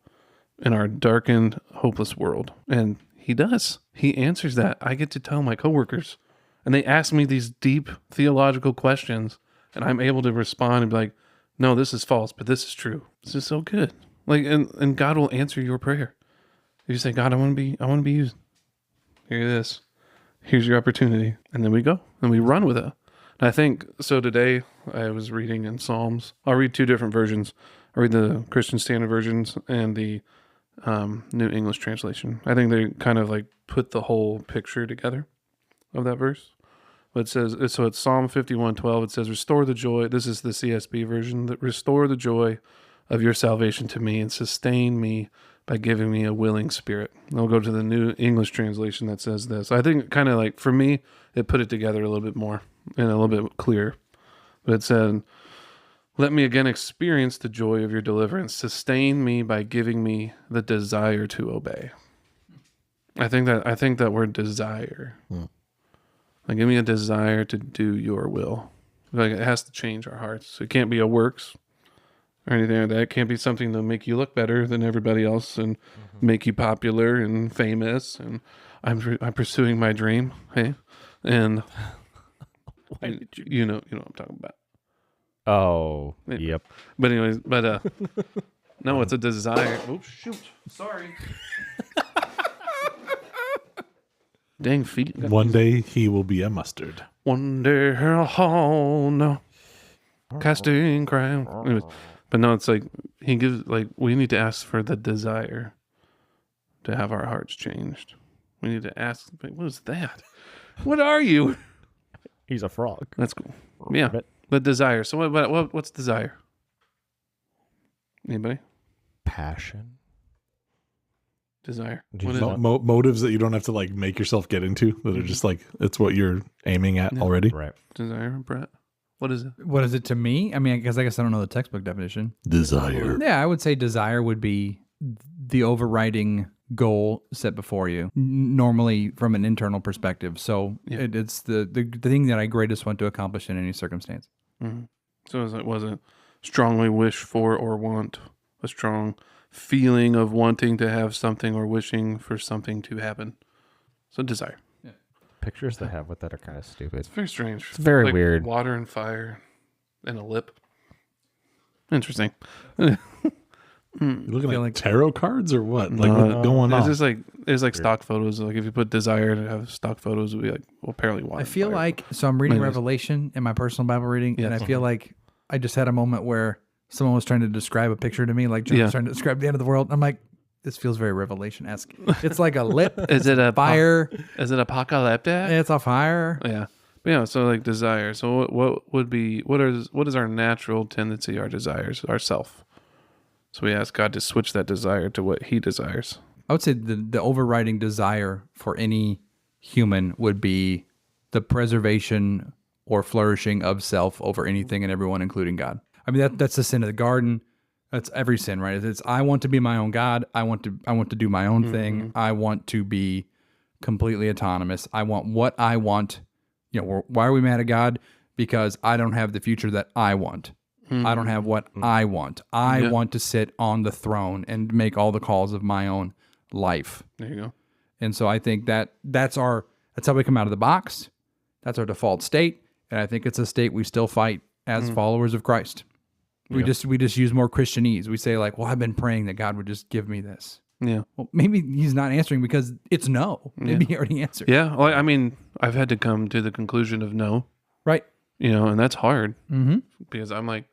in our darkened, hopeless world. And he does. He answers that. I get to tell my coworkers, and they ask me these deep theological questions, and I'm able to respond and be like, no, this is false, but this is true. This is so good. Like, and God will answer your prayer. If you say, God, I want to be used. Here it is. Here's your opportunity. And then we go and we run with it. And I think, so today I was reading in Psalms. I'll read two different versions. I'll read the Christian Standard Versions and the New English Translation. I think they kind of like put the whole picture together of that verse. But it says, so it's Psalm 51:12. It says, restore the joy. This is the CSB version. That restore the joy of your salvation to me and sustain me by giving me a willing spirit. And I'll go to the New English Translation that says this. I think kind of like, for me, it put it together a little bit more and a little bit clearer. But it said, let me again experience the joy of your deliverance. Sustain me by giving me the desire to obey. I think that word desire. Like, give me a desire to do your will. Like, it has to change our hearts. It can't be a works or anything like that. It can't be something to make you look better than everybody else and make you popular and famous. And I'm pursuing my dream. Hey, and you know what I'm talking about. Oh, Yeah. yep. But anyways, no, it's a desire. Oh shoot! Sorry. Dang feet. One day he will be a mustard. One day, oh no, casting crown. Anyways, but no, it's like he gives. Like, we need to ask for the desire to have our hearts changed. We need to ask, what is that? What are you? He's a frog. That's cool. Yeah. Rabbit. But desire. So what's desire? Anybody? Passion. Desire. Do you What is know- it? Motives that you don't have to like make yourself get into, that are just like it's what you're aiming at Yeah. already. Right. Desire, Brett? What is it? What is it to me? I mean, I guess I don't know the textbook definition. Desire. Yeah, I would say desire would be the overriding goal set before you, normally from an internal perspective. So Yeah. it's the thing that I greatest want to accomplish in any circumstance. Mm-hmm. So it wasn't strongly wish for or want, a strong feeling of wanting to have something or wishing for something to happen. So desire. Pictures they have with that are kind of stupid. It's very strange. It's very Like weird. Water and fire and a lip. Interesting. You looking Feel at like- tarot cards or what? Like No, what's going It's on? just like there's like stock photos. Like if you put desire to have stock photos, it would be like, well, apparently water. I and feel fire. like, so I'm reading Anyways. Revelation in my personal Bible reading, and I Yes. feel like I just had a moment where someone was trying to describe a picture to me, like John Yeah. was trying to describe the end of the world. I'm like, this feels very Revelation-esque. It's like a lip, Is it a fire, Is it apocalyptic? it's a fire. Yeah. But yeah, so like desire. So what would be what is our natural tendency, our desires, our self? So we ask God to switch that desire to what he desires. I would say the overriding desire for any human would be the preservation or flourishing of self over anything and everyone, including God. I mean, that's the sin of the garden. That's every sin, right? It's I want to be my own God. I want to do my own thing. I want to be completely autonomous. I want what I want. You know, why are we mad at God? Because I don't have the future that I want. I don't have what I want. I Yeah. want to sit on the throne and make all the calls of my own life. There you go. And so I think that's how we come out of the box. That's our default state. And I think it's a state we still fight as followers of Christ. We just use more Christianese. We say like, well, I've been praying that God would just give me this. Yeah. Well, maybe he's not answering because it's no. Maybe he already answered. Yeah. Well, I mean, I've had to come to the conclusion of no, Right. and that's hard Mm-hmm. because I'm like,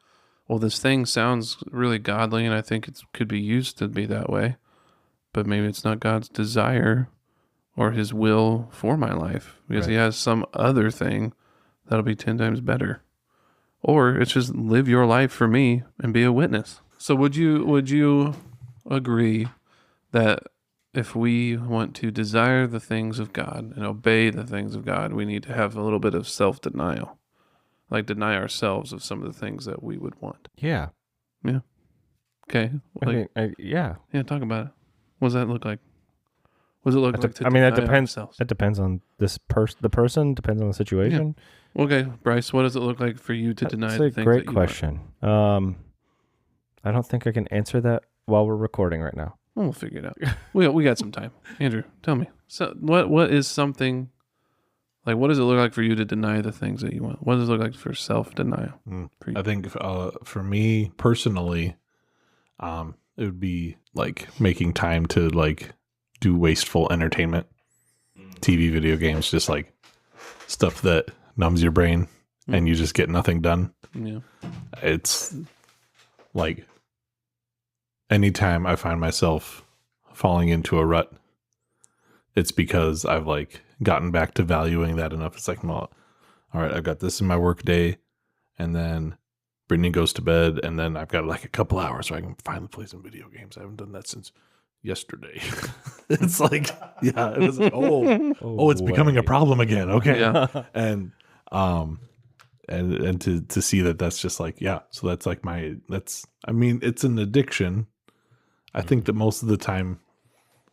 well, this thing sounds really godly and I think it could be used to be that way, but maybe it's not God's desire or his will for my life because he has some other thing that'll be 10 times better. Or it's just live your life for me and be a witness. So would you agree that if we want to desire the things of God and obey the things of God, we need to have a little bit of self-denial, like deny ourselves of some of the things that we would want? Yeah. Okay, like, Yeah. yeah, talk about it. What does that look like? What does it look like to I mean, that deny depends. ourselves? That depends on the person. Depends on the situation. Okay, Bryce, what does it look like for you to deny That's the a things great that you want? question. I don't think I can answer that while we're recording right now. Well, we'll figure it out. We got some time. Andrew, tell me. So what is something like? What does it look like for you to deny the things that you want? What does it look like for self-denial? For you? I think for me personally, it would be like making time to like do wasteful entertainment, TV, video games, just like stuff that numbs your brain and you just get nothing done. Yeah. It's like anytime I find myself falling into a rut, it's because I've like gotten back to valuing that enough. It's like, well, all right, I've got this in my work day, and then Brittany goes to bed, and then I've got like a couple hours so I can finally play some video games. I haven't done that since yesterday. It's like, yeah, it was like, oh, it's becoming a problem again. Okay. Yeah. And and to see that's just like, yeah, so that's like I mean, it's an addiction. I think that most of the time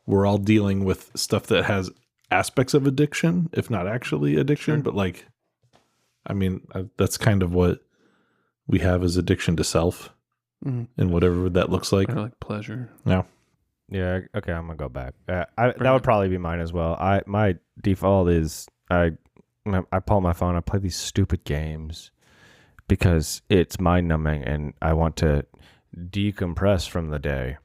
we're all dealing with stuff that has aspects of addiction, if not actually addiction, Sure. but like, I mean, that's kind of what we have as addiction to self Mhm. and whatever that looks like. Or like pleasure. Yeah. Yeah. Okay. I'm gonna go back. That would probably be mine as well. My default is I pull out my phone. I play these stupid games because it's mind numbing and I want to decompress from the day.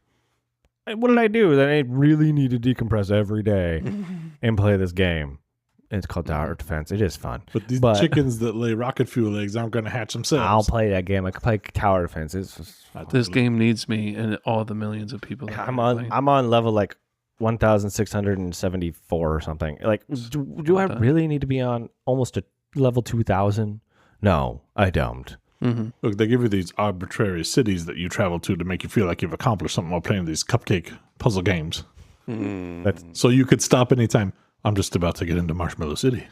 And what did I do? Then I really need to decompress every day and play this game. It's called Tower Defense. It is fun. But these But- chickens that lay rocket fuel eggs aren't going to hatch themselves. I'll play that game. I can play Tower Defense. It's just, This game needs me and all the millions of people. That I'm are on playing. I'm on level like 1,674 or something. Like, do I really need to be on almost a level 2,000? No, I don't. Mm-hmm. Look, they give you these arbitrary cities that you travel to make you feel like you've accomplished something while playing these cupcake puzzle games. So you could stop anytime. I'm just about to get into Marshmallow City.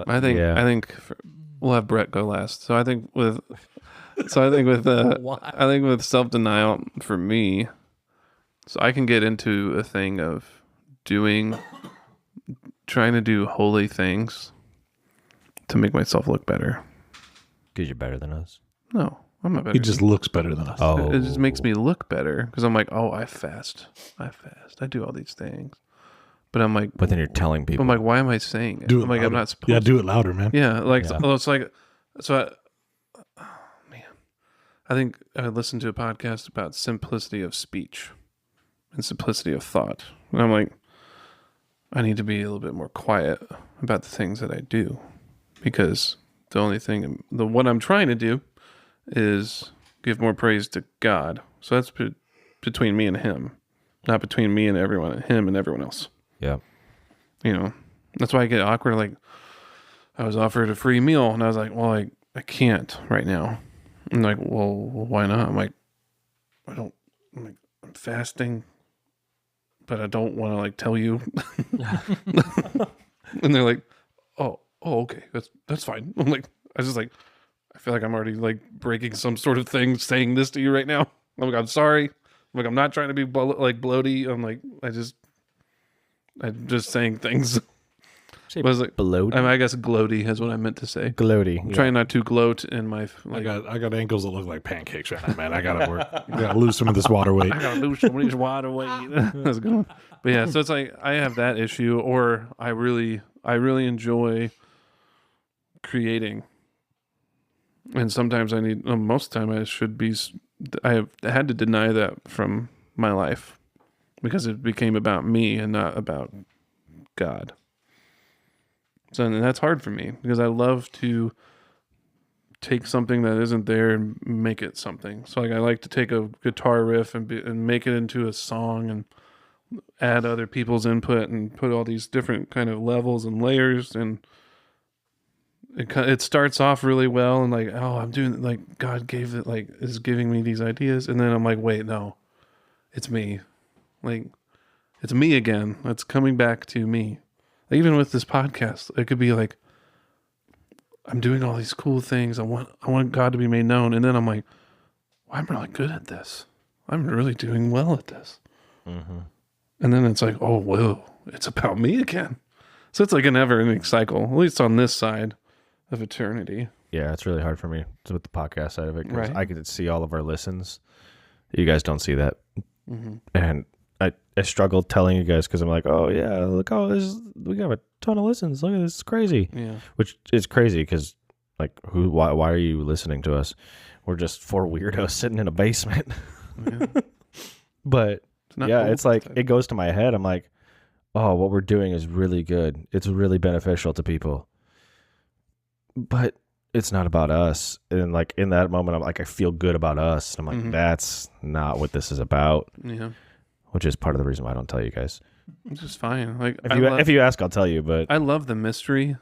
I think we'll have Brett go last. So I think with self-denial for me, so I can get into a thing of trying to do holy things to make myself look better. Because you're better than us. No, I'm not better. He just looks better than us. Oh. It just makes me look better because I'm like, oh, I fast. I do all these things. But I'm like, But then you're telling people. I'm like, why am I saying it? Do it I'm like, louder. I'm not supposed Yeah, to. do it louder, man. Yeah, like, Yeah. So it's like, I think I listened to a podcast about simplicity of speech and simplicity of thought. And I'm like, I need to be a little bit more quiet about the things that I do because what I'm trying to do is give more praise to God. So that's between me and him, not between me and everyone, him and everyone else. Yeah. You know, that's why I get awkward. Like, I was offered a free meal and I was like, well, I can't right now. I'm like, well, why not? I'm like, I'm fasting, but I don't want to like tell you. And they're like, oh, okay, that's fine. I'm like, I feel like I'm already like breaking some sort of thing saying this to you right now. I'm like, I'm sorry. I'm like, I'm not trying to be bloaty. I'm like, I'm just saying things. Was it Bloaty? I guess gloaty is what I meant to say. Gloaty. I'm trying not to gloat in my I got ankles that look like pancakes right now, man. I gotta work. I gotta lose some of this water weight. I gotta lose some of these water weight. That's good. But yeah, so it's like I have that issue, or I really enjoy creating, and sometimes I need. Most of the time, I have had to deny that from my life because it became about me and not about God. So and that's hard for me because I love to take something that isn't there and make it something. So like I like to take a guitar riff and make it into a song and add other people's input and put all these different kind of levels and layers, and it starts off really well and like, oh, I'm doing like God is giving me these ideas, and then I'm like, wait, no, it's me. Like it's me again. It's coming back to me. Even with this podcast, it could be like, I'm doing all these cool things. I want God to be made known. And then I'm like, well, I'm really good at this. I'm really doing well at this. Mm-hmm. And then it's like, oh, whoa, it's about me again. So it's like a never-ending cycle, at least on this side of eternity. Yeah, it's really hard for me with the podcast side of it because Right. I could see all of our listens. You guys don't see that. Mm-hmm. And I struggled telling you guys because I'm like, oh, yeah, look, we got a ton of listens. Look at this. It's crazy. Yeah. Which is crazy because, like, why are you listening to us? We're just four weirdos sitting in a basement. Yeah. But, It's yeah, cool. it's like, it goes to my head. I'm like, oh, what we're doing is really good. It's really beneficial to people. But it's not about us. And, like, in that moment, I'm like, I feel good about us. And I'm like, Mhm. that's not what this is about, Yeah. which is part of the reason why I don't tell you guys. It's just fine. Like If you ask, I'll tell you. But I love the mystery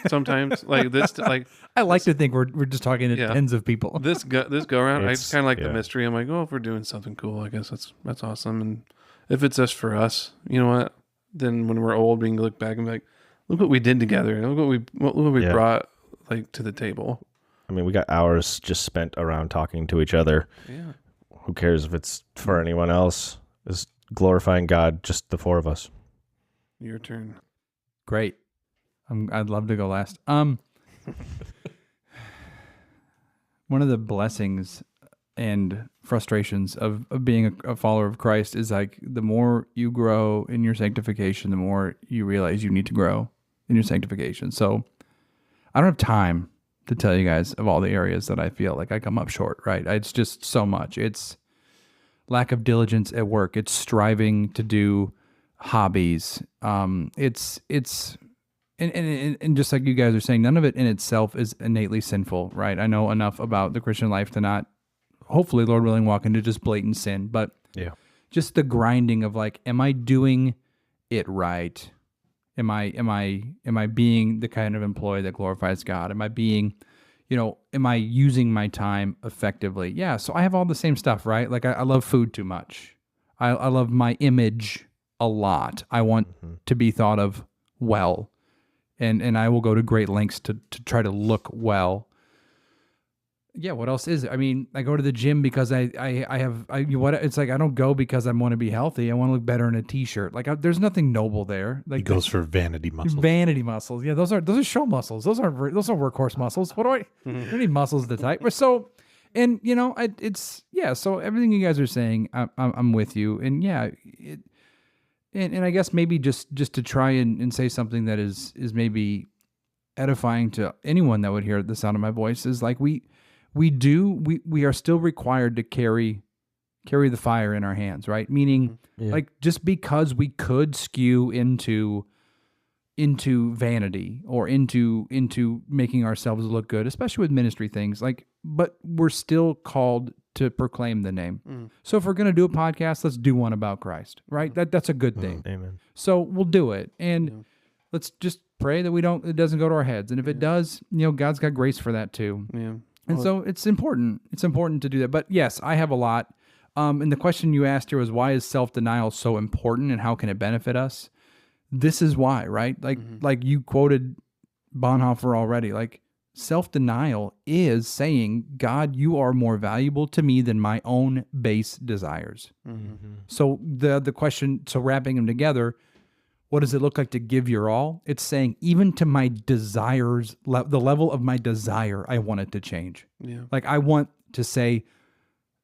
sometimes. Like this, like I like to think we're just talking to Yeah. tens of people. this go around. I It's- kind of like yeah. the mystery. I'm like, oh, if we're doing something cool, I guess that's awesome. And if it's just for us, you know what? Then when we're old, we can look back and be like, look what we did together. Look what we Yeah. brought like to the table. I mean, we got hours just spent around talking to each other. Yeah. Who cares if it's for anyone else? It's glorifying God, just the four of us. Your turn. Great. I'd love to go last. One of the blessings and frustrations of being a follower of Christ is like the more you grow in your sanctification, the more you realize you need to grow in your sanctification. So I don't have time to tell you guys of all the areas that I feel like I come up short, right? It's just so much. It's lack of diligence at work. It's striving to do hobbies. It's and just like you guys are saying, none of it in itself is innately sinful, right? I know enough about the Christian life to not hopefully, Lord willing, walk into just blatant sin. But Yeah. just the grinding of like, am I doing it right? Am I being the kind of employee that glorifies God? Am I being, am I using my time effectively? Yeah. So I have all the same stuff, right? Like I love food too much. I love my image a lot. I want to be thought of well. And I will go to great lengths to try to look well. Yeah, what else is it? I mean, I go to the gym because it's like I don't go because I want to be healthy. I want to look better in a t-shirt. Like there's nothing noble there. Like He goes for vanity muscles. vanity muscles. Yeah, those are show muscles. Those are workhorse muscles. What do I need muscles to type? So, and so everything you guys are saying, I'm with you. And yeah, and I guess maybe just to try and say something that is maybe edifying to anyone that would hear the sound of my voice is like we are still required to carry the fire in our hands, right? Meaning like just because we could skew into vanity or into making ourselves look good, especially with ministry things, like, but we're still called to proclaim the name. So if we're going to do a podcast, let's do one about Christ, right? That's a good thing. Amen. So we'll do it. And let's just pray that it doesn't go to our heads. And if it does, God's got grace for that too. Yeah. And so it's important. It's important to do that. But yes, I have a lot. And the question you asked here was, why is self-denial so important and how can it benefit us? This is why, right? Like you quoted Bonhoeffer already. Like self-denial is saying, God, you are more valuable to me than my own base desires. So the question, so wrapping them together, what does it look like to give your all? It's saying, even to my desires, the level of my desire, I want it to change. Yeah. Like I want to say,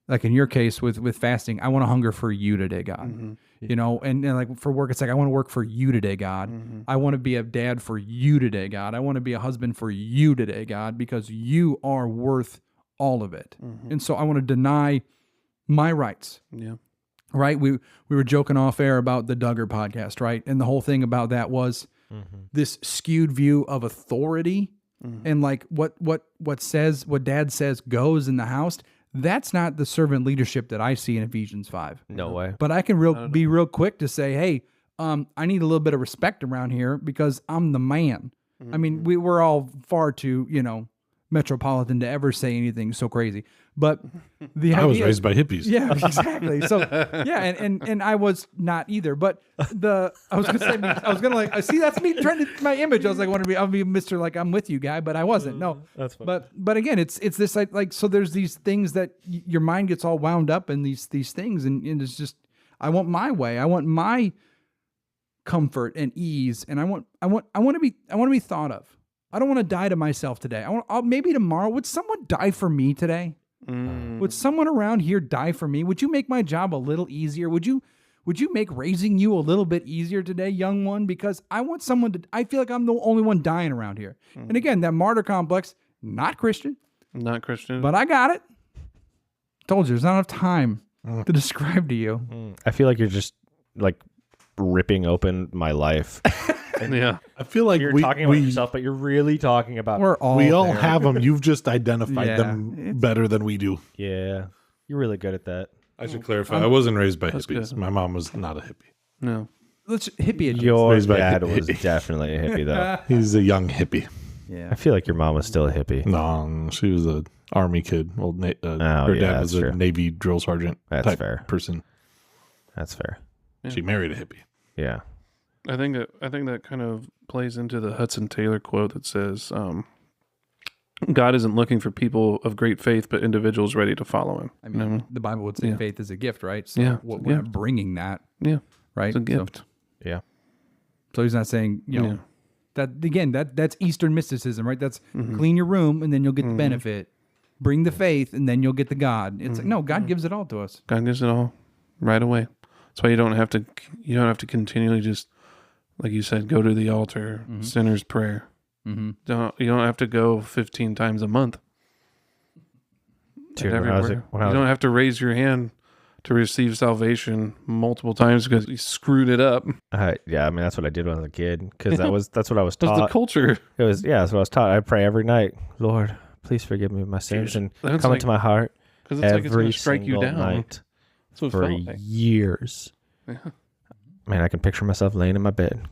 like in your case with fasting, I want to hunger for you today, God. And like for work, it's like, I want to work for you today, God. I want to be a dad for you today, God. I want to be a husband for you today, God, because you are worth all of it. And so I want to deny my rights. Yeah. Right? We were joking off air about the Duggar podcast, right? And the whole thing about that was this skewed view of authority and like what dad says goes in the house. That's not the servant leadership that I see in Ephesians 5. No way. But I can be real quick to say, hey, I need a little bit of respect around here because I'm the man. I mean, we're all far too, metropolitan to ever say anything so crazy. But I was raised by hippies. Yeah, exactly. So yeah, and I was not either. But I was gonna like see that's me trying to my image. I was like, I'll be Mr. like I'm with you guy, but I wasn't. No, that's funny. But again, it's this like so there's these things that your mind gets all wound up in these things, and it's just I want my way. I want my comfort and ease, and I want to be thought of. I don't want to die to myself today. Maybe tomorrow. Would someone die for me today? Would someone around here die for me? Would you make my job a little easier? Would you make raising you a little bit easier today, young one? Because I want someone to. I feel like I'm the only one dying around here. And again, that martyr complex, not Christian, but I got it. Told you, there's not enough time to describe to you. I feel like you're just like ripping open my life. Yeah. I feel like You're talking about yourself, but you're really talking about. We all there. have them. You've just identified them better than we do. Yeah, you're really good at that. I should clarify. I wasn't raised by That's hippies. good. My mom was not a hippie. No. Let's hippie it. Your Raised by dad hippie. was definitely a hippie, though. He's a young hippie. Yeah. I feel like your mom was still a hippie. No, she was a army kid. Her yeah, dad was that's a true. Navy drill sergeant That's type fair. person. That's fair. Yeah. She married a hippie. Yeah. I think that kind of plays into the Hudson Taylor quote that says, God isn't looking for people of great faith, but individuals ready to follow him. I mean, the Bible would say Yeah. faith is a gift, right? So Yeah, it's a we're not gift. bringing that, Yeah. right? It's a gift. Yeah. So he's not saying, Yeah. that again, that's Eastern mysticism, right? That's clean your room and then you'll get the benefit. Bring the faith and then you'll get the God. It's like, no, God gives it all to us. God gives it all right away. That's why you don't have to continually just, like you said, go to the altar, sinner's prayer. You don't have to go 15 times a month. Dude, At when I was- everywhere. when I You was- don't have to raise your hand to receive salvation multiple times because you screwed it up. Yeah, I mean, that's what I did when I was a kid because that's what I was That's the taught. culture. It was, yeah, that's what I was taught. I pray every night. Lord, please forgive me of my sins and that's come like- into my heart Because it's like it's every going to strike you single down. night That's what it for felt like. years. Yeah. Man, I can picture myself laying in my bed,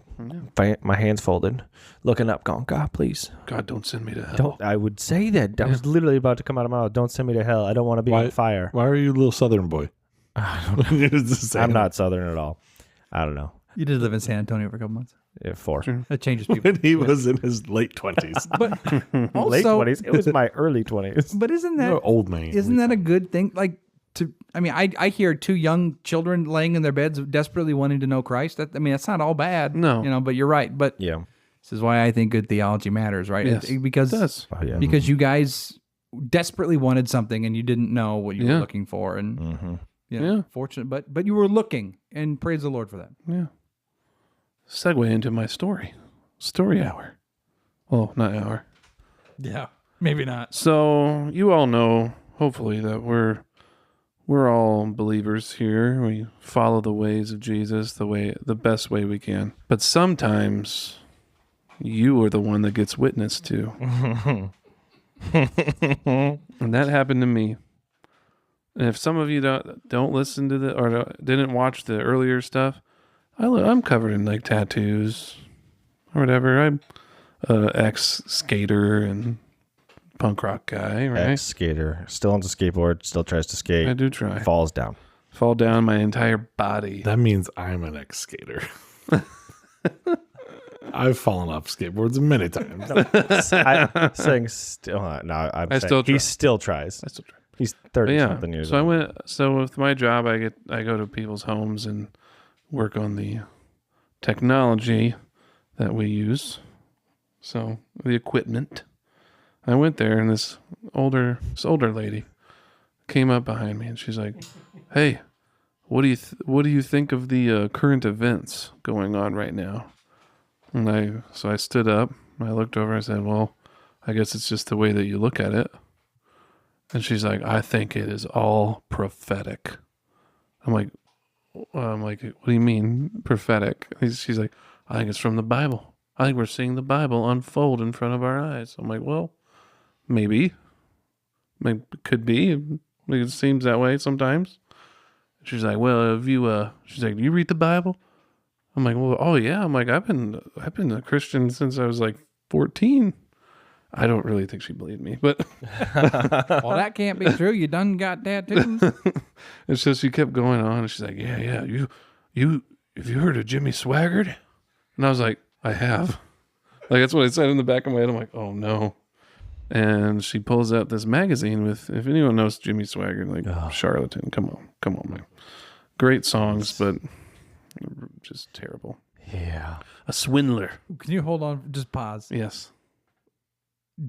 my hands folded, looking up, going, God, please. God, don't send me to hell. Don't. I would say that. I was literally about to come out of my mouth. Don't send me to hell. I don't want to be on fire. Why are you a little Southern boy? I'm not Southern at all. I don't know. You did live in San Antonio for a couple months. 4. That changes people. When he was in his late 20s. But also, Late 20s. It was my early 20s. but isn't that You're an old man. isn't that a good thing? Like I hear 2 young children laying in their beds desperately wanting to know Christ. That's not all bad. No. But you're right. But Yeah. this is why I think good theology matters, right? Yes, Because it does. Oh, yeah. because you guys desperately wanted something and you didn't know what you were Yeah. looking for, and Mm-hmm. Yeah. fortunate, but you were looking, and praise the Lord for that. Yeah. Segue into my story. Story hour. Well, not hour. Yeah, maybe not. So you all know, hopefully, that we're all believers here. We follow the ways of Jesus the best way we can. But sometimes you are the one that gets witnessed to. And that happened to me. And if some of you don't listen to didn't watch the earlier stuff, I'm covered in like tattoos or whatever. I'm ex-skater and punk rock guy, right? Ex-skater. Still on the skateboard. Still tries to skate. I do try. Falls down. Fall down my entire body. That means I'm an ex-skater. I've fallen off skateboards many times. I'm saying still. No, I'm I saying still try. he still tries. I still try. He's But 30 yeah. something years So old. So with my job, I go to people's homes and work on the technology that we use. So the equipment. I went there, and this older lady came up behind me, and she's like, "Hey, what do you think of the current events going on right now?" And I stood up. I looked over. I said, "Well, I guess it's just the way that you look at it." And she's like, "I think it is all prophetic." I'm like, "What do you mean prophetic?" She's like, "I think it's from the Bible. I think we're seeing the Bible unfold in front of our eyes." I'm like, "Well, maybe. Could be. It seems that way sometimes." She's like, "Well, she's like, do you read the Bible?" I'm like, "Well, oh yeah." I'm like, I've been a Christian since I was like 14. I don't really think she believed me, but Well, that can't be true. You done got tattoos. and so she kept going on, and she's like, "Yeah, you have you heard of Jimmy Swaggart?" And I was like, "I have." Like that's what I said in the back of my head. I'm like, "Oh no." And she pulls out this magazine with, if anyone knows Jimmy Swaggart, like Charlatan, come on, man. Great songs, but just terrible. Yeah. A swindler. Can you hold on? Just pause. Yes.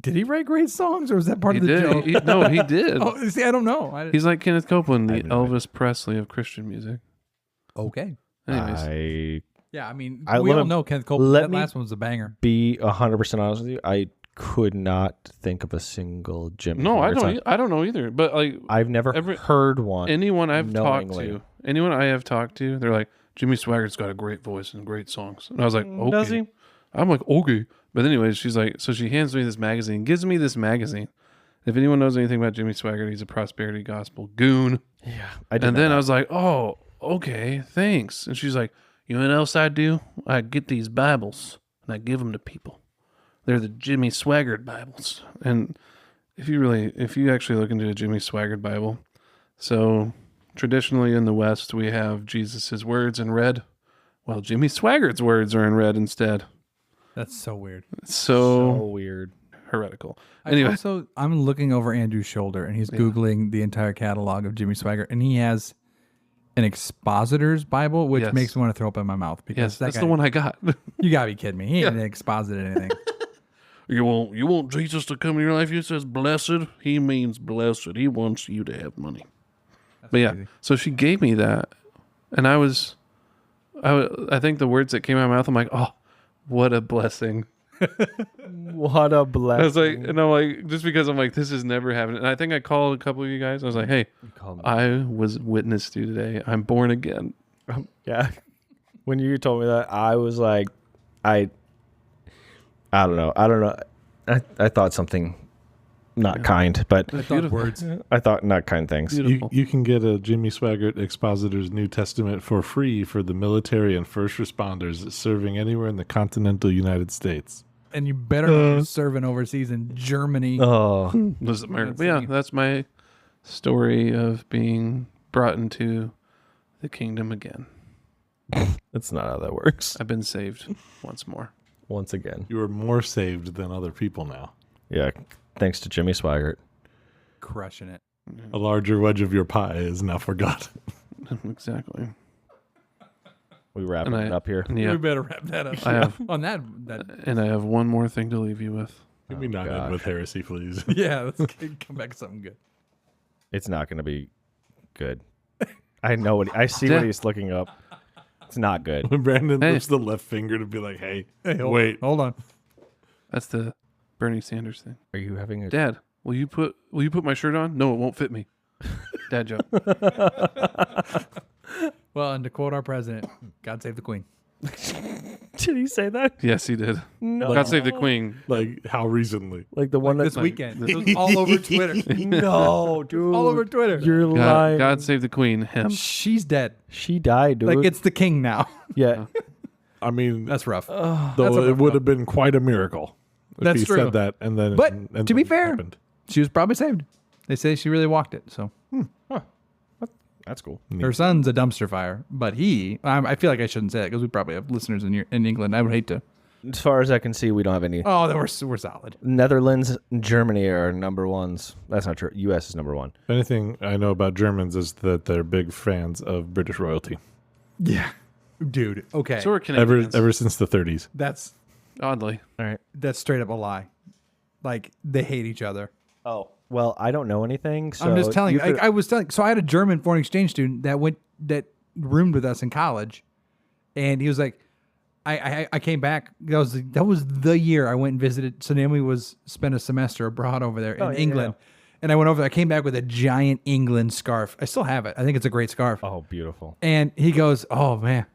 Did he write great songs, or was that part He of the did. joke? No, he did. Oh, see, I don't know. He's like Kenneth Copeland, the have no Elvis Presley of Christian music. Okay. Anyways. Yeah, I mean, I we all let- know Kenneth Copeland. let That me- last one was a banger. Be 100% honest with you. I could not think of a single Jimmy. No, I Swaggart song. don't. I don't know either. But like I've never heard one. anyone I have talked knowingly. to, they're like, Jimmy Swaggart's got a great voice and great songs. And I was like, okay. Does he? I'm like, okay. But anyways, she's like, so she hands me this magazine, gives me this magazine. If anyone knows anything about Jimmy Swaggart, he's a prosperity gospel goon. Yeah. I did And know then that. I was like, oh, okay, thanks. And she's like, you know what else I do? I get these Bibles and I give them to people. They're the Jimmy Swaggart Bibles. And if you actually look into a Jimmy Swaggart Bible, so traditionally in the West, we have Jesus's words in red. Well, Jimmy Swaggart's words are in red instead. That's so weird. It's so so weird. heretical. Anyway, I'm looking over Andrew's shoulder, and he's Googling the entire catalog of Jimmy Swaggart, and he has an expositor's Bible, which Yes. makes me want to throw up in my mouth because yes, that that's guy, the one I got. you gotta be kidding me. He ain't exposited anything. You want Jesus to come in your life? He says blessed. He means blessed. He wants you to have money. But yeah, crazy. so she gave me that, and I think the words that came out of my mouth, I'm like, oh, what a blessing. What a I blessing. was like, and I'm like, just because I'm like, this has never happened. And I think I called a couple of you guys. I was like, hey, I was witness to today. I'm born again. Yeah. When you told me that, I was like, I don't know. I thought something not kind, but That's beautiful. Words. I thought not kind things. Beautiful. You can get a Jimmy Swaggart Expositor's New Testament for free for the military and first responders serving anywhere in the continental United States. And you better not be serving overseas in Germany. Oh, This is America. That's But yeah, it. that's my story of being brought into the kingdom again. that's not how that works. I've been saved once more. Once again. You are more saved than other people now. Yeah, thanks to Jimmy Swaggart. Crushing it. A larger wedge of your pie is now forgotten. Exactly. We wrapping it up here. And yeah, We better wrap that up. I have, On that. and I have one more thing to leave you with. Can we not end gosh. with heresy, please? Yeah, let's come back to something good. It's not going to be good. I know what I see Yeah. what he's looking up. It's not good. When Brandon Hey. lifts the left finger to be like, hey, Hey, wait. Hold on. That's the Bernie Sanders thing. Are you having a Dad, will you put my shirt on? No, it won't fit me. Dad joke. Well, and to quote our president, God save the Queen. Did he say that? Yes, he did. No. God save the Queen. Like, how recently? Like the one This that weekend. It was all over Twitter. No, dude. all over Twitter. You're God, lying. God save the Queen. Him. She's dead. She died, dude. Like, it's the king now. yeah. I mean, That's rough. though that's a it rough would go. have been quite a miracle if That's he true. said that and then. But and to be then fair, happened. She was probably saved. They say she really walked it. So That's cool. her son's a dumpster fire, but I feel like I shouldn't say that because we probably have listeners in England. I would hate to. As far as I can see, we don't have any. Oh, then we're solid. Netherlands and Germany are number ones. That's not true. U.S. is number one. Anything I know about Germans is that they're big fans of British royalty. Yeah, dude. Okay, So are Canadians. Ever since the 30s. that's Oddly. All right. straight up a lie. Like they hate each other. Oh. Well, I don't know anything. So I'm just telling you. could- I was telling. So I had a German foreign exchange student that roomed with us in college, and he was like, I came back. That was the year I went and visited. So Naomi spent a semester abroad over there in yeah, England, and I went over there. I came back with a giant England scarf. I still have it. I think it's a great scarf. Oh, beautiful. And he goes, "Oh man,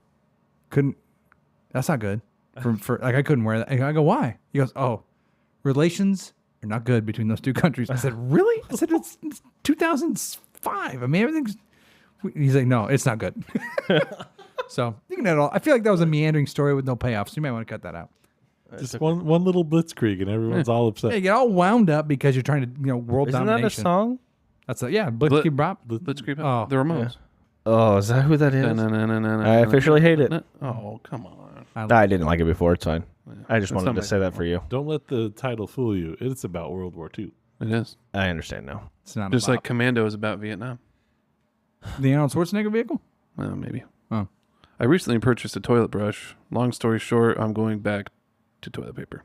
that's not good. For like I couldn't wear that." I go, "Why?" He goes, "Oh, relations are not good between those two countries." I said, "Really?" I said, "It's 2005. I mean, everything's." He's like, "No, it's not good." So you can edit all. I feel like that was a meandering story with no payoff. So you might want to cut that out. Just one little blitzkrieg and everyone's all upset. Yeah, you get all wound up because you're trying to, world Isn't domination. that a song? That's Blitzkrieg Bop. Let's creep Oh. out. The Ramones. Oh, is that who that is? I officially hate it. Oh, come on. I didn't like it before. It's fine. I just That's wanted not to my say that for you. Don't let the title fool you. It's about World War II. It is. I understand now. It's not Just a like bop. Commando is about Vietnam. The Arnold Schwarzenegger vehicle. Well, maybe. Oh. I recently purchased a toilet brush. Long story short, I'm going back to toilet paper.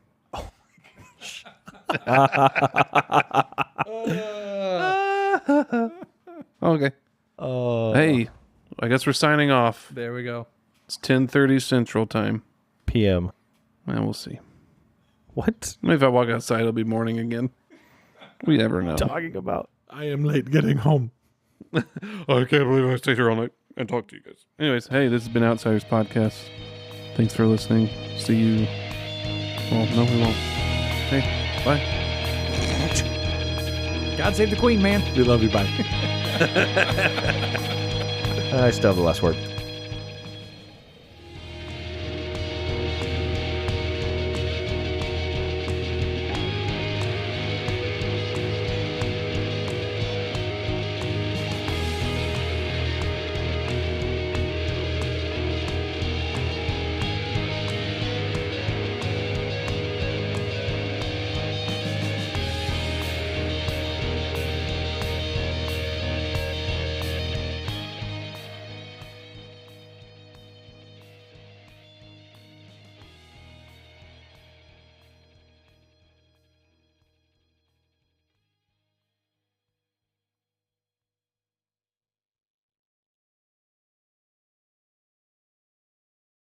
Okay. Hey, I guess we're signing off. There we go. It's 10:30 Central Time. PM. And we'll see. What? Maybe if I walk outside, it'll be morning again. We never know. Talking about. I am late getting home. I can't believe I stayed here all night and talked to you guys. Anyways, hey, this has been Outsiders Podcast. Thanks for listening. See you. Well, no, we won't. Hey, bye. God save the Queen, man. We love you. Bye. I still have the last word.